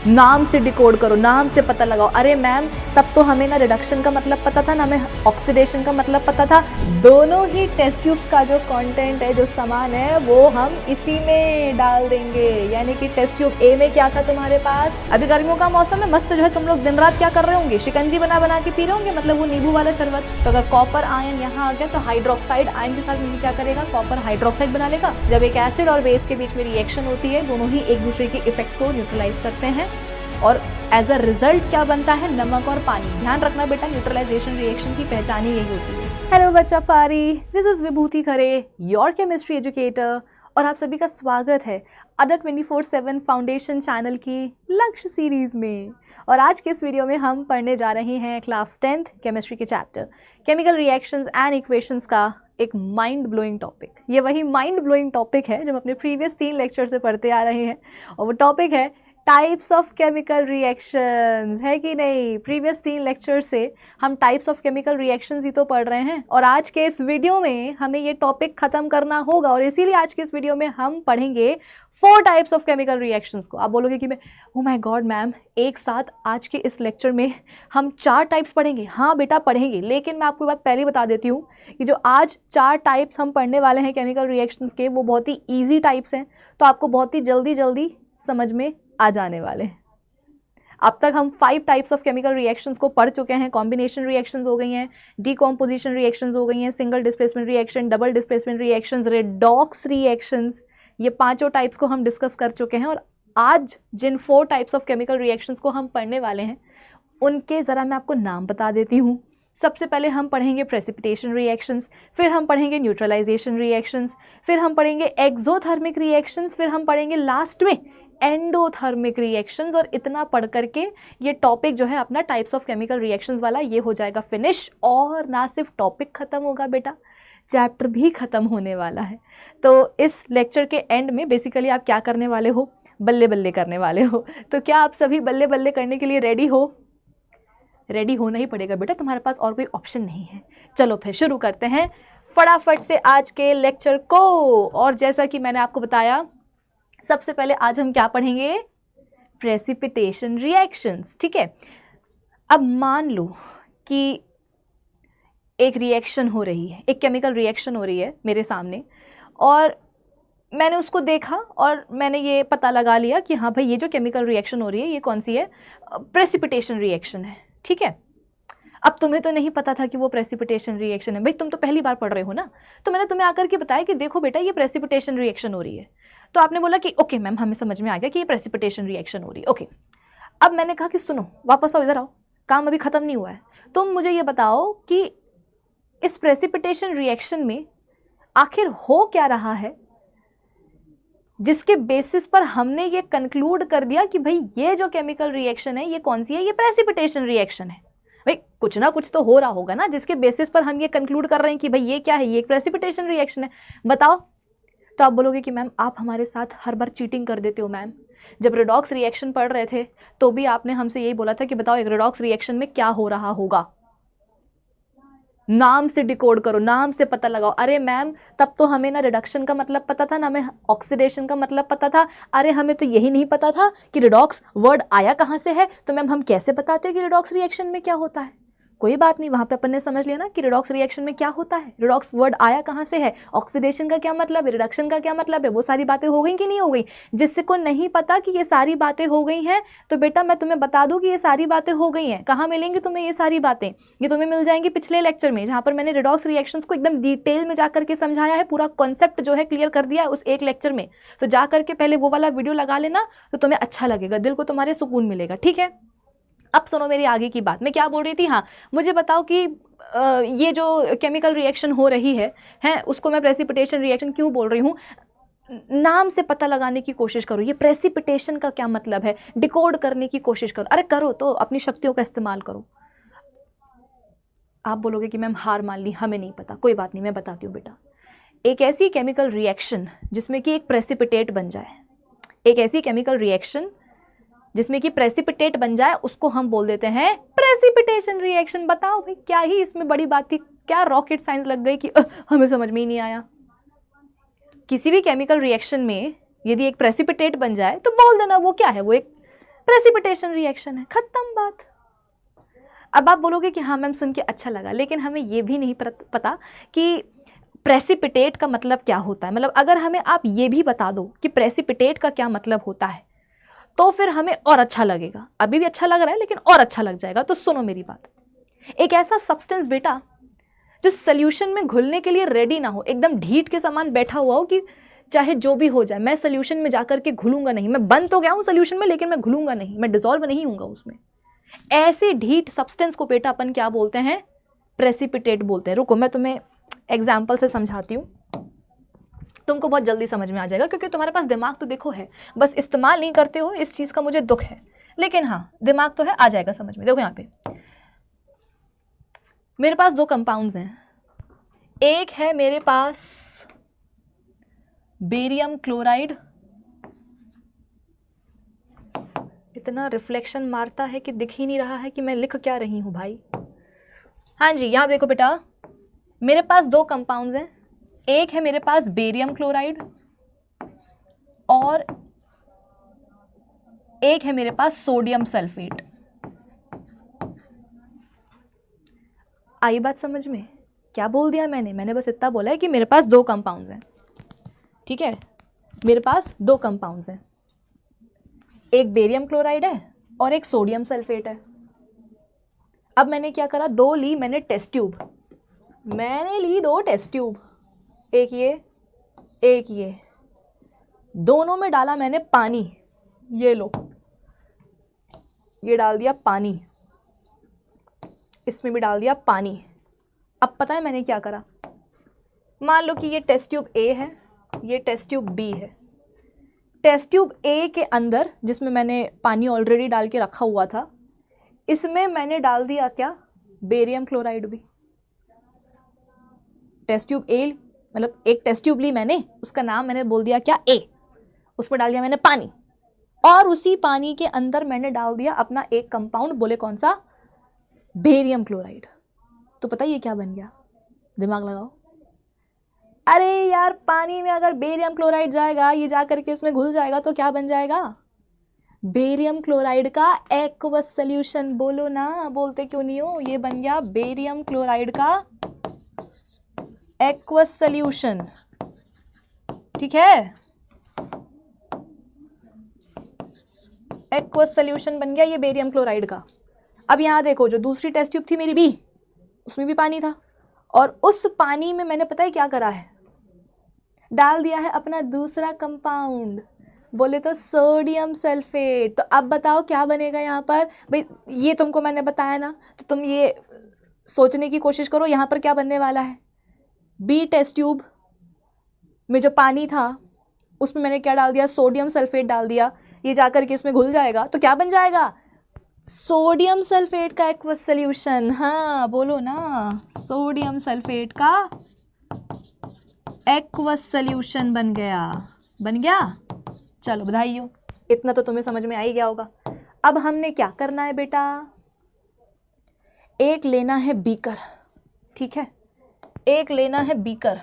नाम से डिकोड करो, नाम से पता लगाओ। अरे मैम, तब तो हमें ना रिडक्शन का मतलब पता था ना हमें ऑक्सीडेशन का मतलब पता था। दोनों ही टेस्ट ट्यूब्स का जो कंटेंट है, जो सामान है, वो हम इसी में डाल देंगे। यानी कि टेस्ट ट्यूब ए में क्या था तुम्हारे पास? अभी गर्मियों का मौसम है, मस्त जो है तुम लोग दिन रात क्या कर रहे होंगे? शिकंजी बना बना के पी रहे होंगे, मतलब वो नींबू वाला शरबत। तो अगर कॉपर आयन यहाँ आ गया तो हाइड्रोक्साइड आयन के साथ मिलकर क्या करेगा? कॉपर हाइड्रोक्साइड बना लेगा। जब एक एसिड और बेस के बीच में रिएक्शन होती है, दोनों ही एक दूसरे के इफेक्ट्स को न्यूट्रलाइज करते हैं और एज अ रिजल्ट क्या बनता है? नमक और पानी। ध्यान रखना बेटा, न्यूट्रलाइजेशन रिएक्शन की पहचान ही यही होती है। हेलो बच्चा पारी, this is Vibhuti Khare, your chemistry educator, और आप सभी का स्वागत है अडा 24/7 फाउंडेशन चैनल की लक्ष्य सीरीज में। और आज के इस वीडियो में हम पढ़ने जा रहे हैं क्लास 10th केमिस्ट्री के chapter chemical reactions and equations का एक माइंड ब्लोइंग टॉपिक। ये वही माइंड ब्लोइंग टॉपिक है जो हम अपने प्रीवियस 3 लेक्चर से पढ़ते आ रहे हैं, और वो टॉपिक है टाइप्स ऑफ केमिकल रिएक्शंस, है कि नहीं? प्रीवियस 3 लेक्चर से हम टाइप्स ऑफ केमिकल रिएक्शंस ही तो पढ़ रहे हैं, और आज के इस वीडियो में हमें ये टॉपिक खत्म करना होगा, और इसीलिए आज के इस वीडियो में हम पढ़ेंगे 4 टाइप्स ऑफ केमिकल रिएक्शंस को। आप बोलोगे कि मैं ओ माय गॉड मैम, एक साथ आज के इस लेक्चर में हम 4 टाइप्स पढ़ेंगे? हाँ बेटा पढ़ेंगे, लेकिन मैं आपको बात पहले बता देती हूँ कि जो आज 4 टाइप्स हम पढ़ने वाले हैं केमिकल रिएक्शंस के, वो बहुत ही ईजी टाइप्स हैं, तो आपको बहुत ही जल्दी समझ में आ जाने वाले हैं। अब तक हम 5 टाइप्स ऑफ केमिकल रिएक्शंस को पढ़ चुके हैं। कॉम्बिनेशन रिएक्शंस हो गई हैं, डीकॉम्पोजिशन रिएक्शंस हो गई हैं, single displacement reaction, double displacement reactions, redox reactions, ये 5 टाइप्स को हम डिस्कस कर चुके हैं। और आज जिन 4 टाइप्स ऑफ केमिकल रिएक्शंस को हम पढ़ने वाले हैं, उनके ज़रा मैं आपको नाम बता देती हूँ। सबसे पहले हम पढ़ेंगे प्रेसिपिटेशन रिएक्शंस, फिर हम पढ़ेंगे न्यूट्रलाइजेशन रिएक्शंस, फिर हम पढ़ेंगे एक्सोथर्मिक रिएक्शंस, फिर हम पढ़ेंगे लास्ट में एंडोथर्मिक रिएक्शंस। और इतना पढ़ करके ये टॉपिक जो है अपना टाइप्स ऑफ केमिकल रिएक्शंस वाला ये हो जाएगा फिनिश। और ना सिर्फ टॉपिक ख़त्म होगा बेटा, चैप्टर भी ख़त्म होने वाला है। तो इस लेक्चर के एंड में बेसिकली आप क्या करने वाले हो? बल्ले बल्ले करने वाले हो। तो क्या आप सभी बल्ले बल्ले करने के लिए रेडी हो? रेडी होना ही पड़ेगा बेटा, तुम्हारे पास और कोई ऑप्शन नहीं है। चलो फिर शुरू करते हैं फटाफट से आज के लेक्चर को। और जैसा कि मैंने आपको बताया, सबसे पहले आज हम क्या पढ़ेंगे? प्रेसिपिटेशन रिएक्शंस, ठीक है। अब मान लो कि एक रिएक्शन हो रही है, एक केमिकल रिएक्शन हो रही है मेरे सामने, और मैंने उसको देखा और मैंने ये पता लगा लिया कि हाँ भाई, ये जो केमिकल रिएक्शन हो रही है ये कौन सी है? प्रेसिपिटेशन रिएक्शन है, ठीक है। अब तुम्हें तो नहीं पता था कि वो प्रेसिपिटेशन रिएक्शन है, भाई तुम तो पहली बार पढ़ रहे हो ना। तो मैंने तुम्हें आकर के बताया कि देखो बेटा, ये प्रेसिपिटेशन रिएक्शन हो रही है। तो आपने बोला कि ओके मैम, हमें समझ में आ गया कि ये प्रेसिपिटेशन रिएक्शन हो रही है, ओके। अब मैंने कहा कि सुनो, वापस आओ, इधर आओ, काम अभी ख़त्म नहीं हुआ है। तुम मुझे ये बताओ कि इस प्रेसिपिटेशन रिएक्शन में आखिर हो क्या रहा है, जिसके बेसिस पर हमने ये कंक्लूड कर दिया कि भाई ये जो केमिकल रिएक्शन है ये कौन सी है? ये प्रेसिपिटेशन रिएक्शन है। भाई कुछ ना कुछ तो हो रहा होगा ना, जिसके बेसिस पर हम ये कंक्लूड कर रहे हैं कि भाई ये क्या है? ये एक प्रेसिपिटेशन रिएक्शन है। बताओ। तो आप बोलोगे कि मैम आप हमारे साथ हर बार चीटिंग कर देते हो मैम। जब रेडॉक्स रिएक्शन पढ़ रहे थे तो भी आपने हमसे यही बोला था कि बताओ एक रेडॉक्स रिएक्शन में क्या हो रहा होगा? नाम से डिकोड करो, नाम से पता लगाओ। अरे मैम, तब तो हमें ना रिडक्शन का मतलब पता था ना हमें ऑक्सीडेशन का मतलब पता था। अरे हमें तो यही नहीं पता था कि रिडॉक्स वर्ड आया कहाँ से है। तो मैम हम कैसे बताते कि रिडॉक्स रिएक्शन में क्या होता है? कोई बात नहीं, वहाँ पे अपन ने समझ लिया ना कि रिडॉक्स रिएक्शन में क्या होता है, रिडॉक्स वर्ड आया कहाँ से है, ऑक्सीडेशन का क्या मतलब है, रिडक्शन का क्या मतलब है। वो सारी बातें हो गई कि नहीं हो गई? जिससे को नहीं पता कि ये सारी बातें हो गई हैं, तो बेटा मैं तुम्हें बता दूं कि ये सारी बातें हो गई हैं। कहाँ मिलेंगी तुम्हें ये सारी बातें? ये तुम्हें मिल जाएंगी पिछले लेक्चर में, जहाँ पर मैंने रिडॉक्स रिएक्शंस को एकदम डिटेल में जाकर के समझाया है, पूरा कॉन्सेप्ट जो है क्लियर कर दिया है उस एक लेक्चर में। तो जा करके पहले वो वाला वीडियो लगा लेना, तो तुम्हें अच्छा लगेगा, दिल को तुम्हारे सुकून मिलेगा, ठीक है। अब सुनो मेरी आगे की बात, मैं क्या बोल रही थी? हाँ, मुझे बताओ कि ये जो केमिकल रिएक्शन हो रही है उसको मैं प्रेसिपिटेशन रिएक्शन क्यों बोल रही हूँ? नाम से पता लगाने की कोशिश करो, ये प्रेसिपिटेशन का क्या मतलब है, डिकोड करने की कोशिश करो। अरे करो तो, अपनी शक्तियों का इस्तेमाल करो। आप बोलोगे कि मैम हार मान ली, हमें नहीं पता। कोई बात नहीं, मैं बताती हूँ बेटा। एक ऐसी केमिकल रिएक्शन जिसमें कि एक प्रेसिपिटेट बन जाए, एक ऐसी केमिकल रिएक्शन जिसमें कि प्रेसिपिटेट बन जाए, उसको हम बोल देते हैं प्रेसिपिटेशन रिएक्शन। बताओ भाई, क्या ही इसमें बड़ी बात थी? क्या रॉकेट साइंस लग गई कि हमें समझ में ही नहीं आया? किसी भी केमिकल रिएक्शन में यदि एक प्रेसिपिटेट बन जाए तो बोल देना वो क्या है, वो एक प्रेसिपिटेशन रिएक्शन है, खत्म बात। अब आप बोलोगे कि हाँ मैम सुन के अच्छा लगा, लेकिन हमें ये भी नहीं पता कि प्रेसिपिटेट का मतलब क्या होता है। मतलब अगर हमें आप ये भी बता दो कि प्रेसिपिटेट का क्या मतलब होता है तो फिर हमें और अच्छा लगेगा। अभी भी अच्छा लग रहा है लेकिन और अच्छा लग जाएगा। तो सुनो मेरी बात, एक ऐसा सब्सटेंस बेटा जो सॉल्यूशन में घुलने के लिए रेडी ना हो, एकदम ढीठ के समान बैठा हुआ हो कि चाहे जो भी हो जाए मैं सॉल्यूशन में जाकर के घुलूंगा नहीं, मैं बन तो गया हूं सॉल्यूशन में लेकिन मैं घुलूंगा नहीं, मैं डिसॉल्व नहीं होऊंगा उसमें, ऐसे ढीठ सब्सटेंस को बेटा अपन क्या बोलते हैं? प्रेसिपिटेट बोलते हैं। रुको मैं तुम्हें एग्जाम्पल से समझाती हूँ, तुमको बहुत जल्दी समझ में आ जाएगा, क्योंकि तुम्हारे पास दिमाग तो देखो है, बस इस्तेमाल नहीं करते हो, इस चीज़ का मुझे दुख है, लेकिन हाँ दिमाग तो है, आ जाएगा समझ में। देखो यहाँ पे मेरे पास दो कंपाउंड्स हैं, एक है मेरे पास बेरियम क्लोराइड, इतना रिफ्लेक्शन मारता है कि दिख ही नहीं रहा है कि मैं लिख क्या रही हूँ भाई। हाँ जी, यहाँ देखो बेटा मेरे पास दो कंपाउंड्स हैं, एक है मेरे पास बेरियम क्लोराइड और एक है मेरे पास सोडियम सल्फेट। आई बात समझ में? क्या बोल दिया मैंने बस इतना बोला है कि मेरे पास दो कंपाउंड्स हैं, ठीक है, मेरे पास दो कंपाउंड्स हैं, एक बेरियम क्लोराइड है और एक सोडियम सल्फेट है। अब मैंने क्या करा, दो ली मैंने टेस्ट ट्यूब, मैंने ली दो टेस्ट ट्यूब, एक ये, दोनों में डाला मैंने पानी, ये लो, ये डाल दिया पानी, इसमें भी डाल दिया पानी। अब पता है मैंने क्या करा, मान लो कि ये टेस्ट ट्यूब ए है, ये टेस्ट ट्यूब बी है। टेस्ट ट्यूब ए के अंदर जिसमें मैंने पानी ऑलरेडी डाल के रखा हुआ था, इसमें मैंने डाल दिया क्या, बेरियम क्लोराइड भी। टेस्ट ट्यूब ए मतलब एक टेस्ट ट्यूब ली मैंने, उसका नाम मैंने बोल दिया क्या, ए, उसमें डाल दिया मैंने पानी, और उसी पानी के अंदर मैंने डाल दिया अपना एक कंपाउंड, बोले कौन सा, बेरियम क्लोराइड। तो पता ये क्या बन गया, दिमाग लगाओ। अरे यार पानी में अगर बेरियम क्लोराइड जाएगा, ये जा करके उसमें घुल जाएगा तो क्या बन जाएगा, बेरियम क्लोराइड का एक्वस सॉल्यूशन। बोलो ना, बोलते क्यों नहीं हो, ये बन गया बेरियम क्लोराइड का एक्वस सॉल्यूशन, ठीक है, एक्वस सॉल्यूशन बन गया ये बेरियम क्लोराइड का। अब यहाँ देखो जो दूसरी टेस्ट ट्यूब थी मेरी बी, उसमें भी पानी था, और उस पानी में मैंने पता है क्या करा है, डाल दिया है अपना दूसरा कंपाउंड, बोले तो सोडियम सल्फेट। तो अब बताओ क्या बनेगा यहाँ पर भाई, ये तुमको मैंने बताया ना, तो तुम ये सोचने की कोशिश करो यहाँ पर क्या बनने वाला है। बी टेस्ट ट्यूब में जो पानी था उसमें मैंने क्या डाल दिया, सोडियम सल्फेट डाल दिया, ये जाकर के इसमें घुल जाएगा तो क्या बन जाएगा, सोडियम सल्फेट का एक्वस सॉल्यूशन। हाँ बोलो ना, सोडियम सल्फेट का एक्वस सॉल्यूशन बन गया। चलो बधाई हो, इतना तो तुम्हें समझ में आ ही गया होगा। अब हमने क्या करना है बेटा, एक लेना है बीकर, ठीक है, एक लेना है बीकर,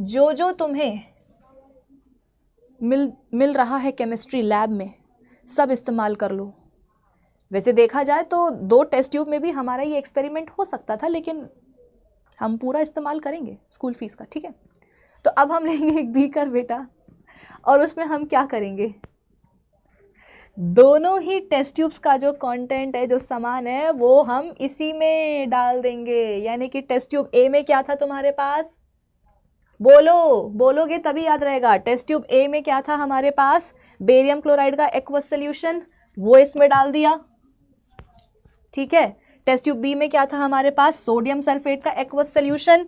जो तुम्हें मिल रहा है केमिस्ट्री लैब में सब इस्तेमाल कर लो। वैसे देखा जाए तो दो टेस्ट ट्यूब में भी हमारा ये एक्सपेरिमेंट हो सकता था, लेकिन हम पूरा इस्तेमाल करेंगे स्कूल फीस का, ठीक है। तो अब हम लेंगे एक बीकर बेटा, और उसमें हम क्या करेंगे, दोनों ही टेस्ट ट्यूब्स का जो कंटेंट है, जो सामान है, वो हम इसी में डाल देंगे। यानी कि टेस्ट ट्यूब ए में क्या था तुम्हारे पास, बोलोगे तभी याद रहेगा। टेस्ट ट्यूब ए में क्या था हमारे पास, बेरियम क्लोराइड का एक्वस सॉल्यूशन, वो इसमें डाल दिया, ठीक है। टेस्ट ट्यूब बी में क्या था हमारे पास, सोडियम सल्फेट का एक्वस सॉल्यूशन,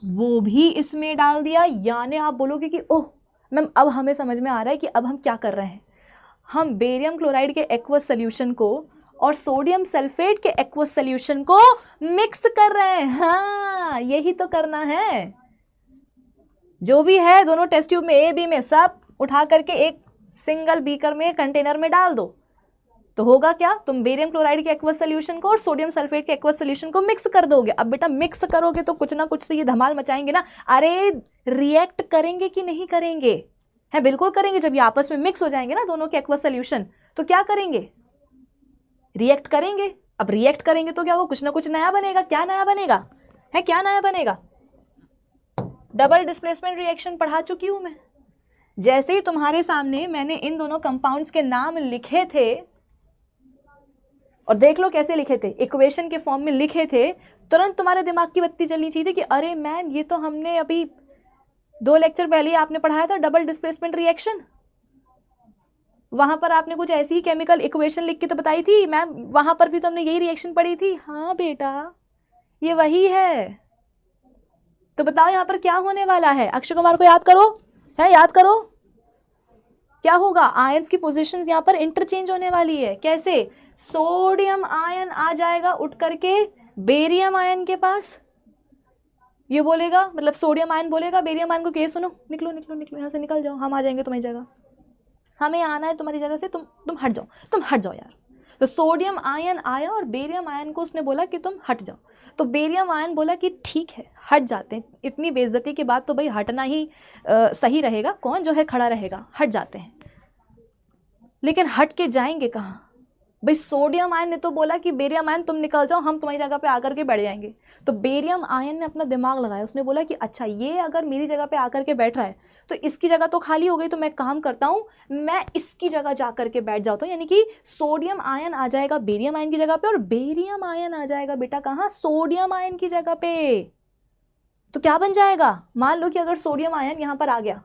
वो भी इसमें डाल दिया। यानी आप बोलोगे कि ओह मैम अब हमें समझ में आ रहा है कि अब हम क्या कर रहे हैं, हम बेरियम क्लोराइड के एक्वस सॉल्यूशन को और सोडियम सल्फेट के एक्वस सॉल्यूशन को मिक्स कर रहे हैं। हाँ यही तो करना है, जो भी है दोनों टेस्ट ट्यूब में ए बी में सब उठा करके एक सिंगल बीकर में कंटेनर में डाल दो, तो होगा क्या, तुम बेरियम क्लोराइड के एक्वस सॉल्यूशन को और सोडियम सल्फेट के एक्वस सॉल्यूशन को मिक्स कर दोगे। अब बेटा मिक्स करोगे तो कुछ ना कुछ तो ये धमाल मचाएंगे ना। अरे रिएक्ट करेंगे कि नहीं करेंगे, है बिल्कुल करेंगे। जब ये आपस में मिक्स हो जाएंगे ना दोनों के एक्वस सॉल्यूशन, तो क्या करेंगे, रिएक्ट करेंगे। अब रिएक्ट करेंगे तो क्या होगा, कुछ ना कुछ नया बनेगा। क्या नया बनेगा है, क्या नया बनेगा, डबल डिस्प्लेसमेंट रिएक्शन पढ़ा चुकी हूं मैं। जैसे ही तुम्हारे सामने मैंने इन दोनों कंपाउंड्स के नाम लिखे थे, और देख लो कैसे लिखे थे, इक्वेशन के फॉर्म में लिखे थे, तुरंत तुम्हारे दिमाग की बत्ती चलनी चाहिए कि अरे मैम ये तो हमने अभी 2 लेक्चर पहले ही आपने पढ़ाया था, डबल डिस्प्लेसमेंट रिएक्शन। वहां पर आपने कुछ ऐसी ही केमिकल इक्वेशन लिख के तो बताई थी मैम, वहां पर भी तो हमने यही रिएक्शन पढ़ी थी। हाँ बेटा ये वही है। तो बताओ यहाँ पर क्या होने वाला है, अक्षय कुमार को याद करो, है याद करो, क्या होगा, आयंस की पोजीशंस यहाँ पर इंटरचेंज होने वाली है। कैसे, सोडियम आयन आ जाएगा उठ करके बेरियम आयन के पास, ये बोलेगा, मतलब सोडियम आयन बोलेगा बेरियम आयन को कि सुनो निकलो निकलो निकलो यहाँ से, निकल जाओ, हम आ जाएंगे तुम्हारी जगह, हमें आना है तुम्हारी जगह से, तुम हट जाओ, तुम हट जाओ यार। तो सोडियम आयन आया और बेरियम आयन को उसने बोला कि तुम हट जाओ। तो बेरियम आयन बोला कि ठीक है हट जाते हैं, इतनी बेइज्जती के बाद तो भाई हटना ही सही रहेगा, कौन जो है खड़ा रहेगा, हट जाते हैं। लेकिन हट के जाएंगे कहाँ भाई, सोडियम आयन ने तो बोला कि बेरियम आयन तुम निकल जाओ, हम तुम्हारी जगह पे आकर के बैठ जाएंगे। तो बेरियम आयन ने अपना दिमाग लगाया, उसने बोला कि अच्छा ये अगर मेरी जगह पे आकर के बैठ रहा है तो इसकी जगह तो खाली हो गई, तो मैं काम करता हूँ, मैं इसकी जगह जा करके बैठ जाता हूँ। यानी कि सोडियम आयन आ जाएगा बेरियम आयन की जगह पे और बेरियम आयन आ जाएगा बेटा कहाँ, सोडियम आयन की जगह पे। तो क्या बन जाएगा, मान लो कि अगर सोडियम आयन यहाँ पर आ गया,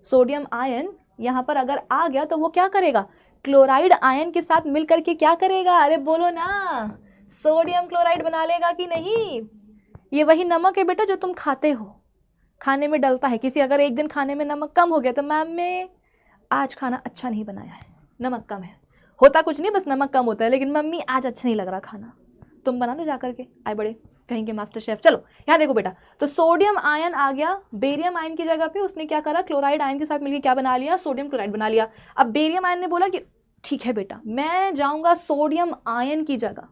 सोडियम आयन यहाँ पर अगर आ गया तो वो क्या करेगा, क्लोराइड आयन के साथ मिलकर के क्या करेगा, अरे बोलो ना, सोडियम क्लोराइड बना लेगा कि नहीं। ये वही नमक है बेटा जो तुम खाते हो, खाने में डलता है। किसी अगर एक दिन खाने में नमक कम हो गया तो मैम मैं आज खाना अच्छा नहीं बनाया है, नमक कम है, होता कुछ नहीं बस नमक कम होता है, लेकिन मम्मी आज अच्छा नहीं लग रहा खाना, तुम बना लो जा करके, आए बड़े कहीं के मास्टर शेफ। चलो यहाँ देखो बेटा, तो सोडियम आयन आ गया बेरियम आयन की जगह पे, उसने क्या करा, क्लोराइड आयन के साथ मिलकर क्या बना लिया, सोडियम क्लोराइड बना लिया। अब बेरियम आयन ने बोला कि ठीक है बेटा मैं जाऊंगा सोडियम आयन की जगह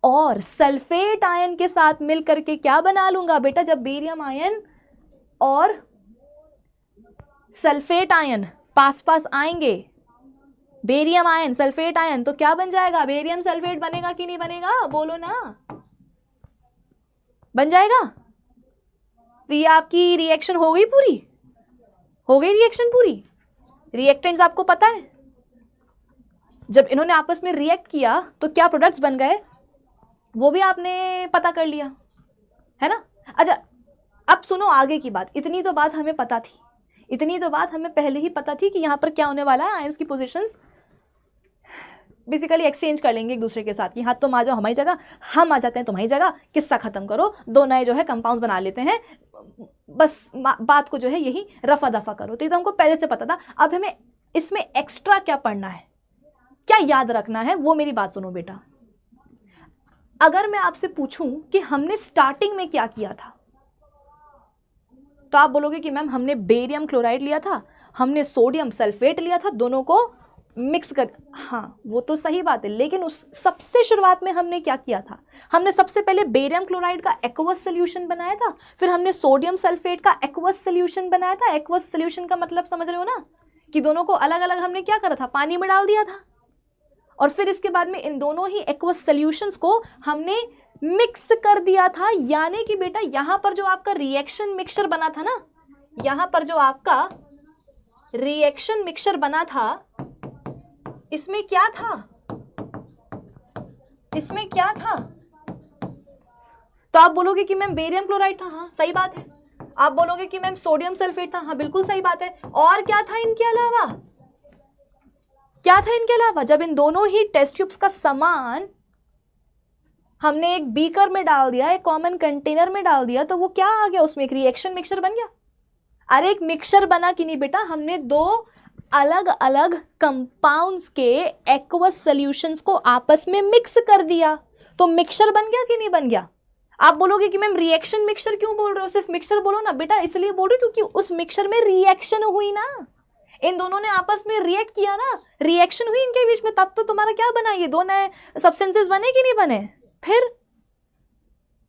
और सल्फेट आयन के साथ मिलकर के क्या बना लूंगा बेटा, जब बेरियम आयन और सल्फेट आयन पास पास आएंगे, बेरियम आयन सल्फेट आयन, तो क्या बन जाएगा, बेरियम सल्फेट बनेगा कि नहीं बनेगा, बोलो ना, बन जाएगा। तो ये आपकी रिएक्शन हो गई पूरी, हो गई रिएक्शन पूरी। रिएक्टेंट्स आपको पता है, जब इन्होंने आपस में रिएक्ट किया तो क्या प्रोडक्ट्स बन गए वो भी आपने पता कर लिया है ना। अच्छा अब सुनो आगे की बात, इतनी तो बात हमें पता थी, इतनी तो बात हमें पहले ही पता थी कि यहाँ पर क्या होने वाला है, आयंस की पोजीशंस बेसिकली एक्सचेंज कर लेंगे एक दूसरे के साथ कि हाँ तुम आ जाओ हमारी जगह, हम आ जाते हैं तुम्हारी जगह, किस्सा खत्म करो, दो नए जो है कंपाउंड बना लेते हैं, बस बात को जो है यही रफा दफा करो। तो ये तो हमको पहले से पता था। अब हमें इसमें एक्स्ट्रा क्या पढ़ना है, क्या याद रखना है, वो मेरी बात सुनो बेटा। अगर मैं आपसे पूछूं कि हमने स्टार्टिंग में क्या किया था, तो आप बोलोगे कि मैम हमने बेरियम क्लोराइड लिया था, हमने सोडियम सल्फेट लिया था, दोनों को मिक्स कर, हाँ वो तो सही बात है, लेकिन उस सबसे शुरुआत में हमने क्या किया था, हमने सबसे पहले बेरियम क्लोराइड का एक्वस सोल्यूशन बनाया था, फिर हमने सोडियम सल्फेट का एक्वस सोल्यूशन बनाया था। एक्वस सोल्यूशन का मतलब समझ रहे हो ना, कि दोनों को अलग अलग हमने क्या करा था, पानी में डाल दिया था, और फिर इसके बाद में इन दोनों ही एक्वस सॉल्यूशंस को हमने मिक्स कर दिया था। यानी कि बेटा यहां पर जो आपका रिएक्शन मिक्सचर बना था ना, यहां पर जो आपका रिएक्शन मिक्सचर बना था, इसमें क्या था, इसमें क्या था, तो आप बोलोगे कि मैम बेरियम क्लोराइड था, हाँ सही बात है। आप बोलोगे कि मैम सोडियम सल्फेट था, हाँ बिल्कुल सही बात है। और क्या था इनके अलावा, क्या था इनके अलावा, जब इन दोनों ही टेस्ट ट्यूब्स का सामान हमने एक बीकर में डाल दिया, एक कॉमन कंटेनर में डाल दिया, तो वो क्या आ गया, उसमें एक रिएक्शन मिक्सचर बन गया। अरे एक मिक्सचर बना कि नहीं बेटा, हमने दो अलग अलग कंपाउंड्स के एक्वस सॉल्यूशंस को आपस में मिक्स कर दिया, तो मिक्सचर बन गया कि नहीं बन गया। आप बोलोगे कि मैम रिएक्शन मिक्सचर क्यों बोल रहे हो, सिर्फ मिक्सचर बोलो ना बेटा। इसलिए बोल रही हूं क्योंकि उस मिक्सचर में रिएक्शन हुई ना, इन दोनों ने आपस में रिएक्ट किया ना, रिएक्शन हुई इनके बीच में, तब तो तुम्हारा क्या बना, ये दो नए सब्सटेंसेस बने कि नहीं बने। फिर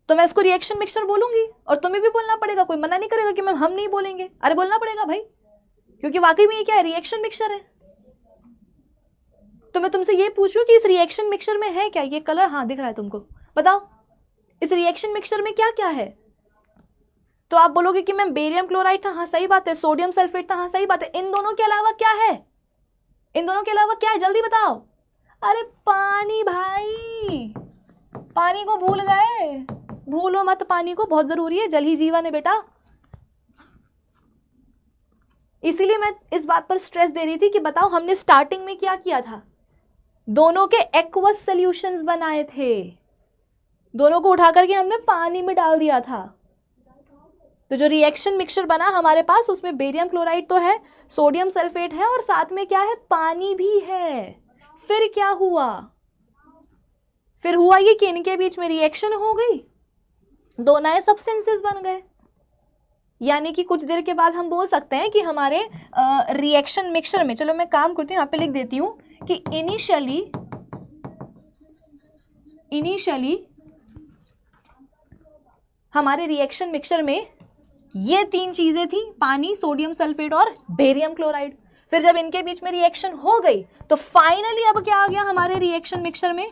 तो मैं इसको रिएक्शन मिक्सचर बोलूंगी और तुम्हें भी बोलना पड़ेगा, कोई मना नहीं करेगा कि मैम हम नहीं बोलेंगे, अरे बोलना पड़ेगा भाई, क्योंकि वाकई में ये क्या है, रिएक्शन मिक्सचर है। तो मैं तुमसे ये पूछ रही हूँ कि इस रिएक्शन मिक्सचर में है क्या? ये कलर हाँ दिख रहा है तुमको, बताओ इस रिएक्शन मिक्सचर में क्या क्या है? तो आप बोलोगे कि मैम बेरियम क्लोराइड था, हाँ सही बात है, सोडियम सल्फेट था, हाँ सही बात है, इन दोनों के अलावा क्या है? इन दोनों के अलावा क्या है, जल्दी बताओ। अरे पानी भाई, पानी को भूल गए, भूलो मत पानी को, बहुत जरूरी है, जल ही जीवन है बेटा। इसीलिए मैं इस बात पर स्ट्रेस दे रही थी कि बताओ हमने स्टार्टिंग में क्या किया था, दोनों के एक्वस सॉल्यूशंस बनाए थे, दोनों को उठा करके हमने पानी में डाल दिया था। तो जो रिएक्शन मिक्सचर बना हमारे पास उसमें बेरियम क्लोराइड तो है, सोडियम सल्फेट है और साथ में क्या है, पानी भी है। फिर क्या हुआ? फिर हुआ ये कि इनके बीच में रिएक्शन हो गई, दो नए सब्सटेंसेस बन गए। यानी कि कुछ देर के बाद हम बोल सकते हैं कि हमारे रिएक्शन मिक्सचर में, चलो मैं काम करती हूँ, यहाँ पे लिख देती हूँ कि इनिशियली हमारे रिएक्शन मिक्सचर में ये तीन चीजें थी, पानी, सोडियम सल्फेट और बेरियम क्लोराइड। फिर जब इनके बीच में रिएक्शन हो गई तो फाइनली अब क्या आ गया हमारे रिएक्शन मिक्सचर में।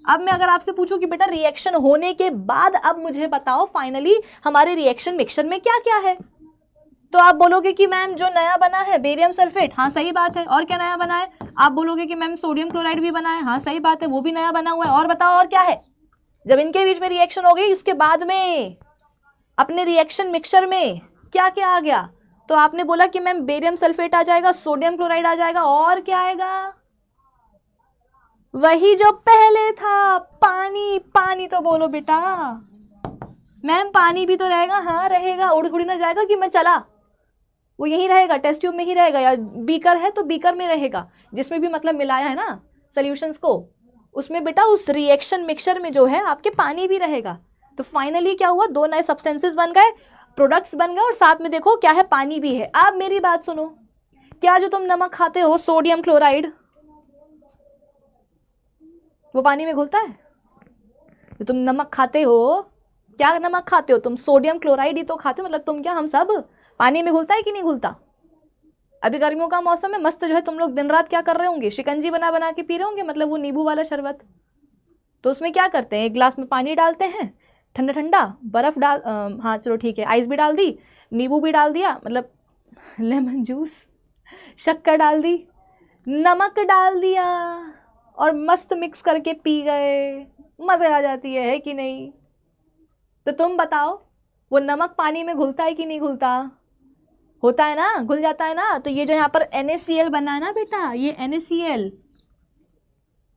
अब मैं अगर आपसे पूछूं कि बेटा रिएक्शन होने के बाद अब मुझे बताओ फाइनली हमारे रिएक्शन मिक्सचर में क्या क्या है, तो आप बोलोगे कि मैम जो नया बना है बेरियम सल्फेट, हाँ सही बात है, और क्या नया बना है? आप बोलोगे कि मैम सोडियम क्लोराइड भी बना है, हाँ सही बात है, वो भी नया बना हुआ है, और बताओ और क्या है? जब इनके बीच में रिएक्शन हो गई उसके बाद में अपने रिएक्शन मिक्सचर में क्या क्या आ गया? तो आपने बोला कि मैम बेरियम सल्फेट आ जाएगा, सोडियम क्लोराइड आ जाएगा, और क्या आएगा? वही जो पहले था, पानी। पानी तो बोलो बेटा। मैम पानी भी तो रहेगा, हाँ रहेगा, उड़ थोड़ी ना जाएगा कि मैं चला, वो यहीं रहेगा, टेस्ट ट्यूब में ही रहेगा, या बीकर है तो बीकर में रहेगा, जिसमें भी मतलब मिलाया है ना सॉल्यूशंस को, उसमें बेटा उस रिएक्शन मिक्सचर में जो है आपके पानी भी रहेगा। तो फाइनली क्या हुआ, दो नए सब्सटेंसेस बन गए, प्रोडक्ट्स बन गए, और साथ में देखो क्या है, पानी भी है। अब मेरी बात सुनो, क्या जो तुम नमक खाते हो सोडियम क्लोराइड, वो पानी में घुलता है? जो तुम नमक खाते हो, क्या नमक खाते हो तुम? सोडियम क्लोराइड ही तो खाते हो, मतलब तुम क्या, हम सब, पानी में घुलता है कि नहीं घुलता? अभी गर्मियों का मौसम है, मस्त जो है तुम लोग दिन रात क्या कर रहे होंगे, शिकंजी बना बना के पी रहे होंगे, मतलब वो नींबू वाला शरबत। तो उसमें क्या करते हैं, एक गिलास में पानी डालते हैं, ठंडा ठंडा, बर्फ डाल, हाँ चलो ठीक है, आइस भी डाल दी, नींबू भी डाल दिया, मतलब लेमन जूस, शक्कर डाल दी, नमक डाल दिया, और मस्त मिक्स करके पी गए, मज़े आ जाती है कि नहीं? तो तुम बताओ वो नमक पानी में घुलता है कि नहीं घुलता? होता है ना, घुल जाता है ना। तो ये जो यहाँ पर NaCl बना है ना बेटा, ये NaCl,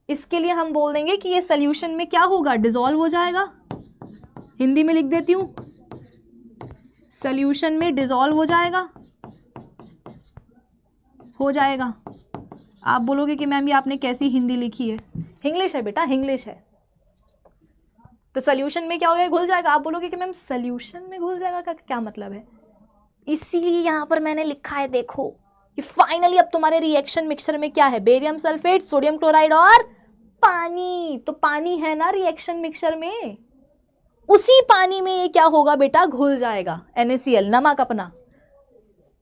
इसके लिए हम बोल देंगे कि ये सोल्यूशन में क्या होगा, डिसॉल्व हो जाएगा। हिंदी में लिख देती हूँ, सोल्यूशन में डिसॉल्व हो जाएगा, आप बोलोगे कि मैम ये आपने कैसी हिंदी लिखी है? इंग्लिश है बेटा, इंग्लिश है। तो सोल्यूशन में क्या हो गया, घुल जाएगा। आप बोलोगे कि मैम सोल्यूशन में घुल जाएगा का क्या मतलब है? इसीलिए यहाँ पर मैंने लिखा है, देखो कि फाइनली अब तुम्हारे रिएक्शन मिक्सचर में क्या है, बेरियम सल्फेट, सोडियम क्लोराइड और पानी। तो पानी है ना रिएक्शन मिक्सचर में, उसी पानी में ये क्या होगा बेटा, घुल जाएगा, NaCl नमक अपना,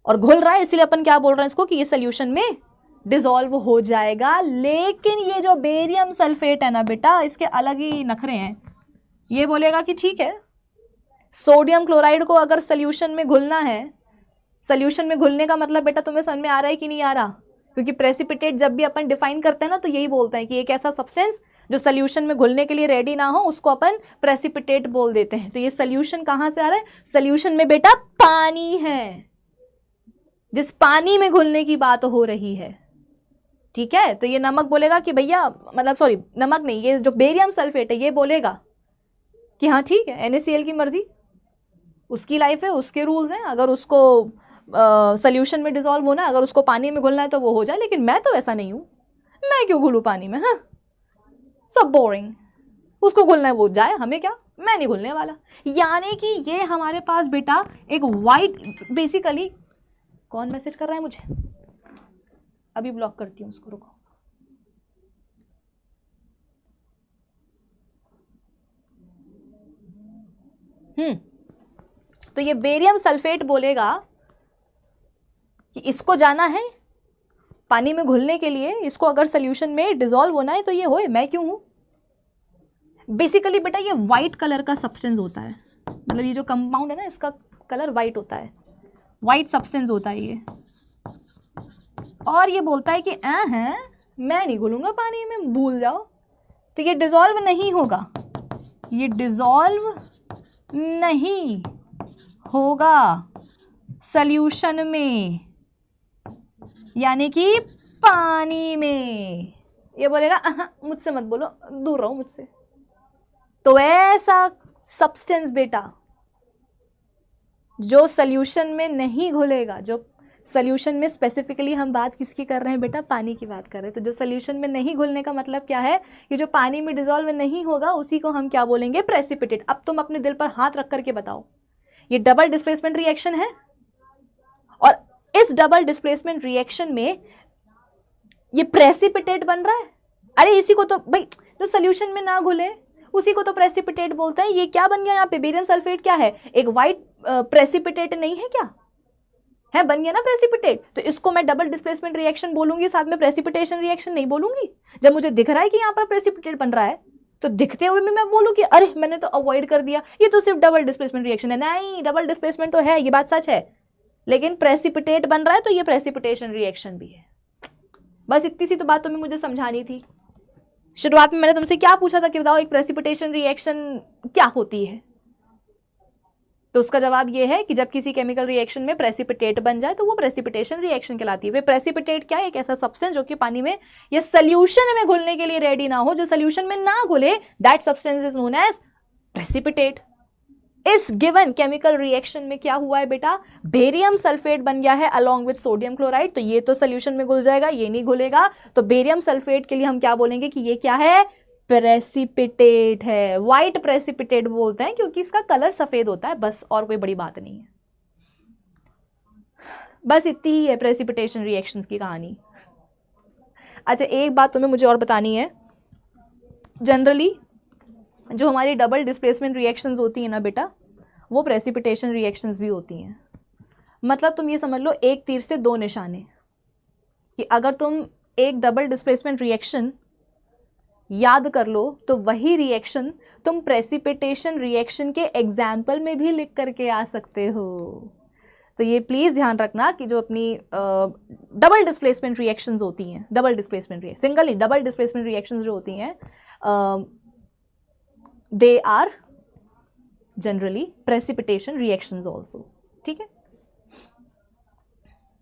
और घुल रहा है, इसलिए अपन क्या बोल रहे हैं इसको कि ये सोल्यूशन में डिसॉल्व हो जाएगा। लेकिन ये जो बेरियम सल्फेट है ना बेटा, इसके अलग ही नखरे हैं। ये बोलेगा कि ठीक है, सोडियम क्लोराइड को अगर सोल्यूशन में घुलना है, सोल्यूशन में घुलने का मतलब बेटा तुम्हें समझ में आ रहा है कि नहीं आ रहा? क्योंकि प्रेसिपिटेट जब भी अपन डिफाइन करते हैं ना तो यही बोलते हैं कि एक ऐसा सब्सटेंस जो सोल्यूशन में घुलने के लिए रेडी ना हो उसको अपन प्रेसिपिटेट बोल देते हैं। तो ये सोल्यूशन कहाँ से आ रहा है, सोल्यूशन में बेटा पानी है, जिस पानी में घुलने की बात हो रही है, ठीक है। तो ये नमक बोलेगा कि भैया, मतलब सॉरी नमक नहीं, ये जो बेरियम सल्फेट है ये बोलेगा कि हाँ ठीक है, NaCl की मर्जी, उसकी लाइफ है, उसके रूल्स हैं, अगर उसको सोल्यूशन में डिसॉल्व होना है, अगर उसको पानी में घुलना है तो वो हो जाए, लेकिन मैं तो ऐसा नहीं हूँ, मैं क्यों घुलूँ पानी में, हाँ सब बोरिंग, उसको घुलना है वो जाए, हमें क्या, मैं नहीं घुलने वाला। यानी कि ये हमारे पास बेटा एक वाइट, बेसिकली कौन मैसेज कर रहा है मुझे, अभी ब्लॉक करती हूँ उसको, रुको। तो ये बेरियम सल्फेट बोलेगा कि इसको जाना है पानी में घुलने के लिए इसको अगर सोल्यूशन में डिसॉल्व होना है तो ये होए, मैं क्यों हूं? बेसिकली बेटा ये वाइट कलर का सब्सटेंस होता है, मतलब ये जो कंपाउंड है ना इसका कलर वाइट होता है, वाइट सब्सटेंस होता है ये, और ये बोलता है कि है मैं नहीं घुलूंगा पानी में, भूल जाओ। तो ये डिसॉल्व नहीं होगा, ये डिसॉल्व नहीं होगा सॉल्यूशन में, यानी कि पानी में। ये बोलेगा मुझसे मत बोलो, दूर रहो मुझसे। तो ऐसा सब्सटेंस बेटा जो सॉल्यूशन में नहीं घुलेगा, जो सॉल्यूशन में स्पेसिफिकली हम बात किसकी कर रहे हैं बेटा? पानी की बात कर रहे हैं। तो जो सॉल्यूशन में नहीं घुलने का मतलब क्या है? ये जो पानी में डिसॉल्व नहीं होगा उसी को हम क्या बोलेंगे? प्रेसिपिटेट। अब तुम अपने दिल पर हाथ रख करके बताओ, ये डबल डिस्प्लेसमेंट रिएक्शन है, और इस डबल डिस्प्लेसमेंट रिएक्शन में ये प्रेसिपिटेट बन रहा है। अरे इसी को तो भाई, जो सॉल्यूशन में ना घुले उसी को तो प्रेसिपिटेट बोलते हैं। ये क्या बन गया यहाँ पे? बेरियम सल्फेट क्या है? एक वाइट प्रेसिपिटेट नहीं है क्या? है, बन गया ना प्रेसिपिटेट। तो इसको मैं डबल डिस्प्लेसमेंट रिएक्शन बोलूंगी, साथ में प्रेसिपिटेशन रिएक्शन नहीं बोलूंगी। जब मुझे दिख रहा है कि यहाँ पर प्रेसिपिटेट बन रहा है तो दिखते हुए भी मैं बोलूँ कि अरे मैंने तो अवॉइड कर दिया, ये तो सिर्फ डबल डिस्प्लेसमेंट रिएक्शन है। नहीं, डबल डिस्प्लेसमेंट तो है, ये बात सच है, लेकिन प्रेसिपिटेट बन रहा है तो ये प्रेसिपिटेशन रिएक्शन भी है। बस इतनी सी तो बात तुम्हें मुझे समझानी थी। शुरुआत में मैंने तुमसे क्या पूछा था कि बताओ एक प्रेसिपिटेशन रिएक्शन क्या होती है, तो उसका जवाब ये है कि जब किसी केमिकल रिएक्शन में प्रेसिपिटेट बन जाए तो वो प्रेसिपिटेशन रिएक्शन कहलाती है। वे प्रेसिपिटेट क्या है? एक ऐसा सब्सटेंस जो कि पानी में या सॉल्यूशन में घुलने के लिए रेडी ना हो, जो सॉल्यूशन में ना घुले, that substance is known as precipitate. इस गिवन केमिकल रिएक्शन में क्या हुआ है बेटा? बेरियम सल्फेट बन गया है अलॉन्ग विद सोडियम क्लोराइड। तो ये तो सॉल्यूशन में घुल जाएगा, ये नहीं घुलेगा, तो बेरियम सल्फेट के लिए हम क्या बोलेंगे कि ये क्या है? प्रेसिपिटेट है। व्हाइट प्रेसिपिटेट बोलते हैं क्योंकि इसका कलर सफेद होता है, बस, और कोई बड़ी बात नहीं है। बस इतनी ही है प्रेसिपिटेशन रिएक्शंस की कहानी। अच्छा, एक बात तुम्हें मुझे और बतानी है। जनरली जो हमारी डबल डिस्प्लेसमेंट रिएक्शंस होती हैं ना बेटा, वो प्रेसिपिटेशन रिएक्शंस भी होती हैं। मतलब तुम ये समझ लो, एक तीर से दो निशाने, कि अगर तुम एक डबल डिस्प्लेसमेंट रिएक्शन याद कर लो तो वही रिएक्शन तुम प्रेसिपिटेशन रिएक्शन के एग्जाम्पल में भी लिख करके आ सकते हो। तो ये प्लीज़ ध्यान रखना कि जो अपनी डबल डिस्प्लेसमेंट रिएक्शंस होती हैं, डबल डिस्प्लेसमेंट रिएक्शन, सिंगल ही डबल डिस्प्लेसमेंट रिएक्शंस जो होती हैं, they are generally precipitation reactions also. ठीक है,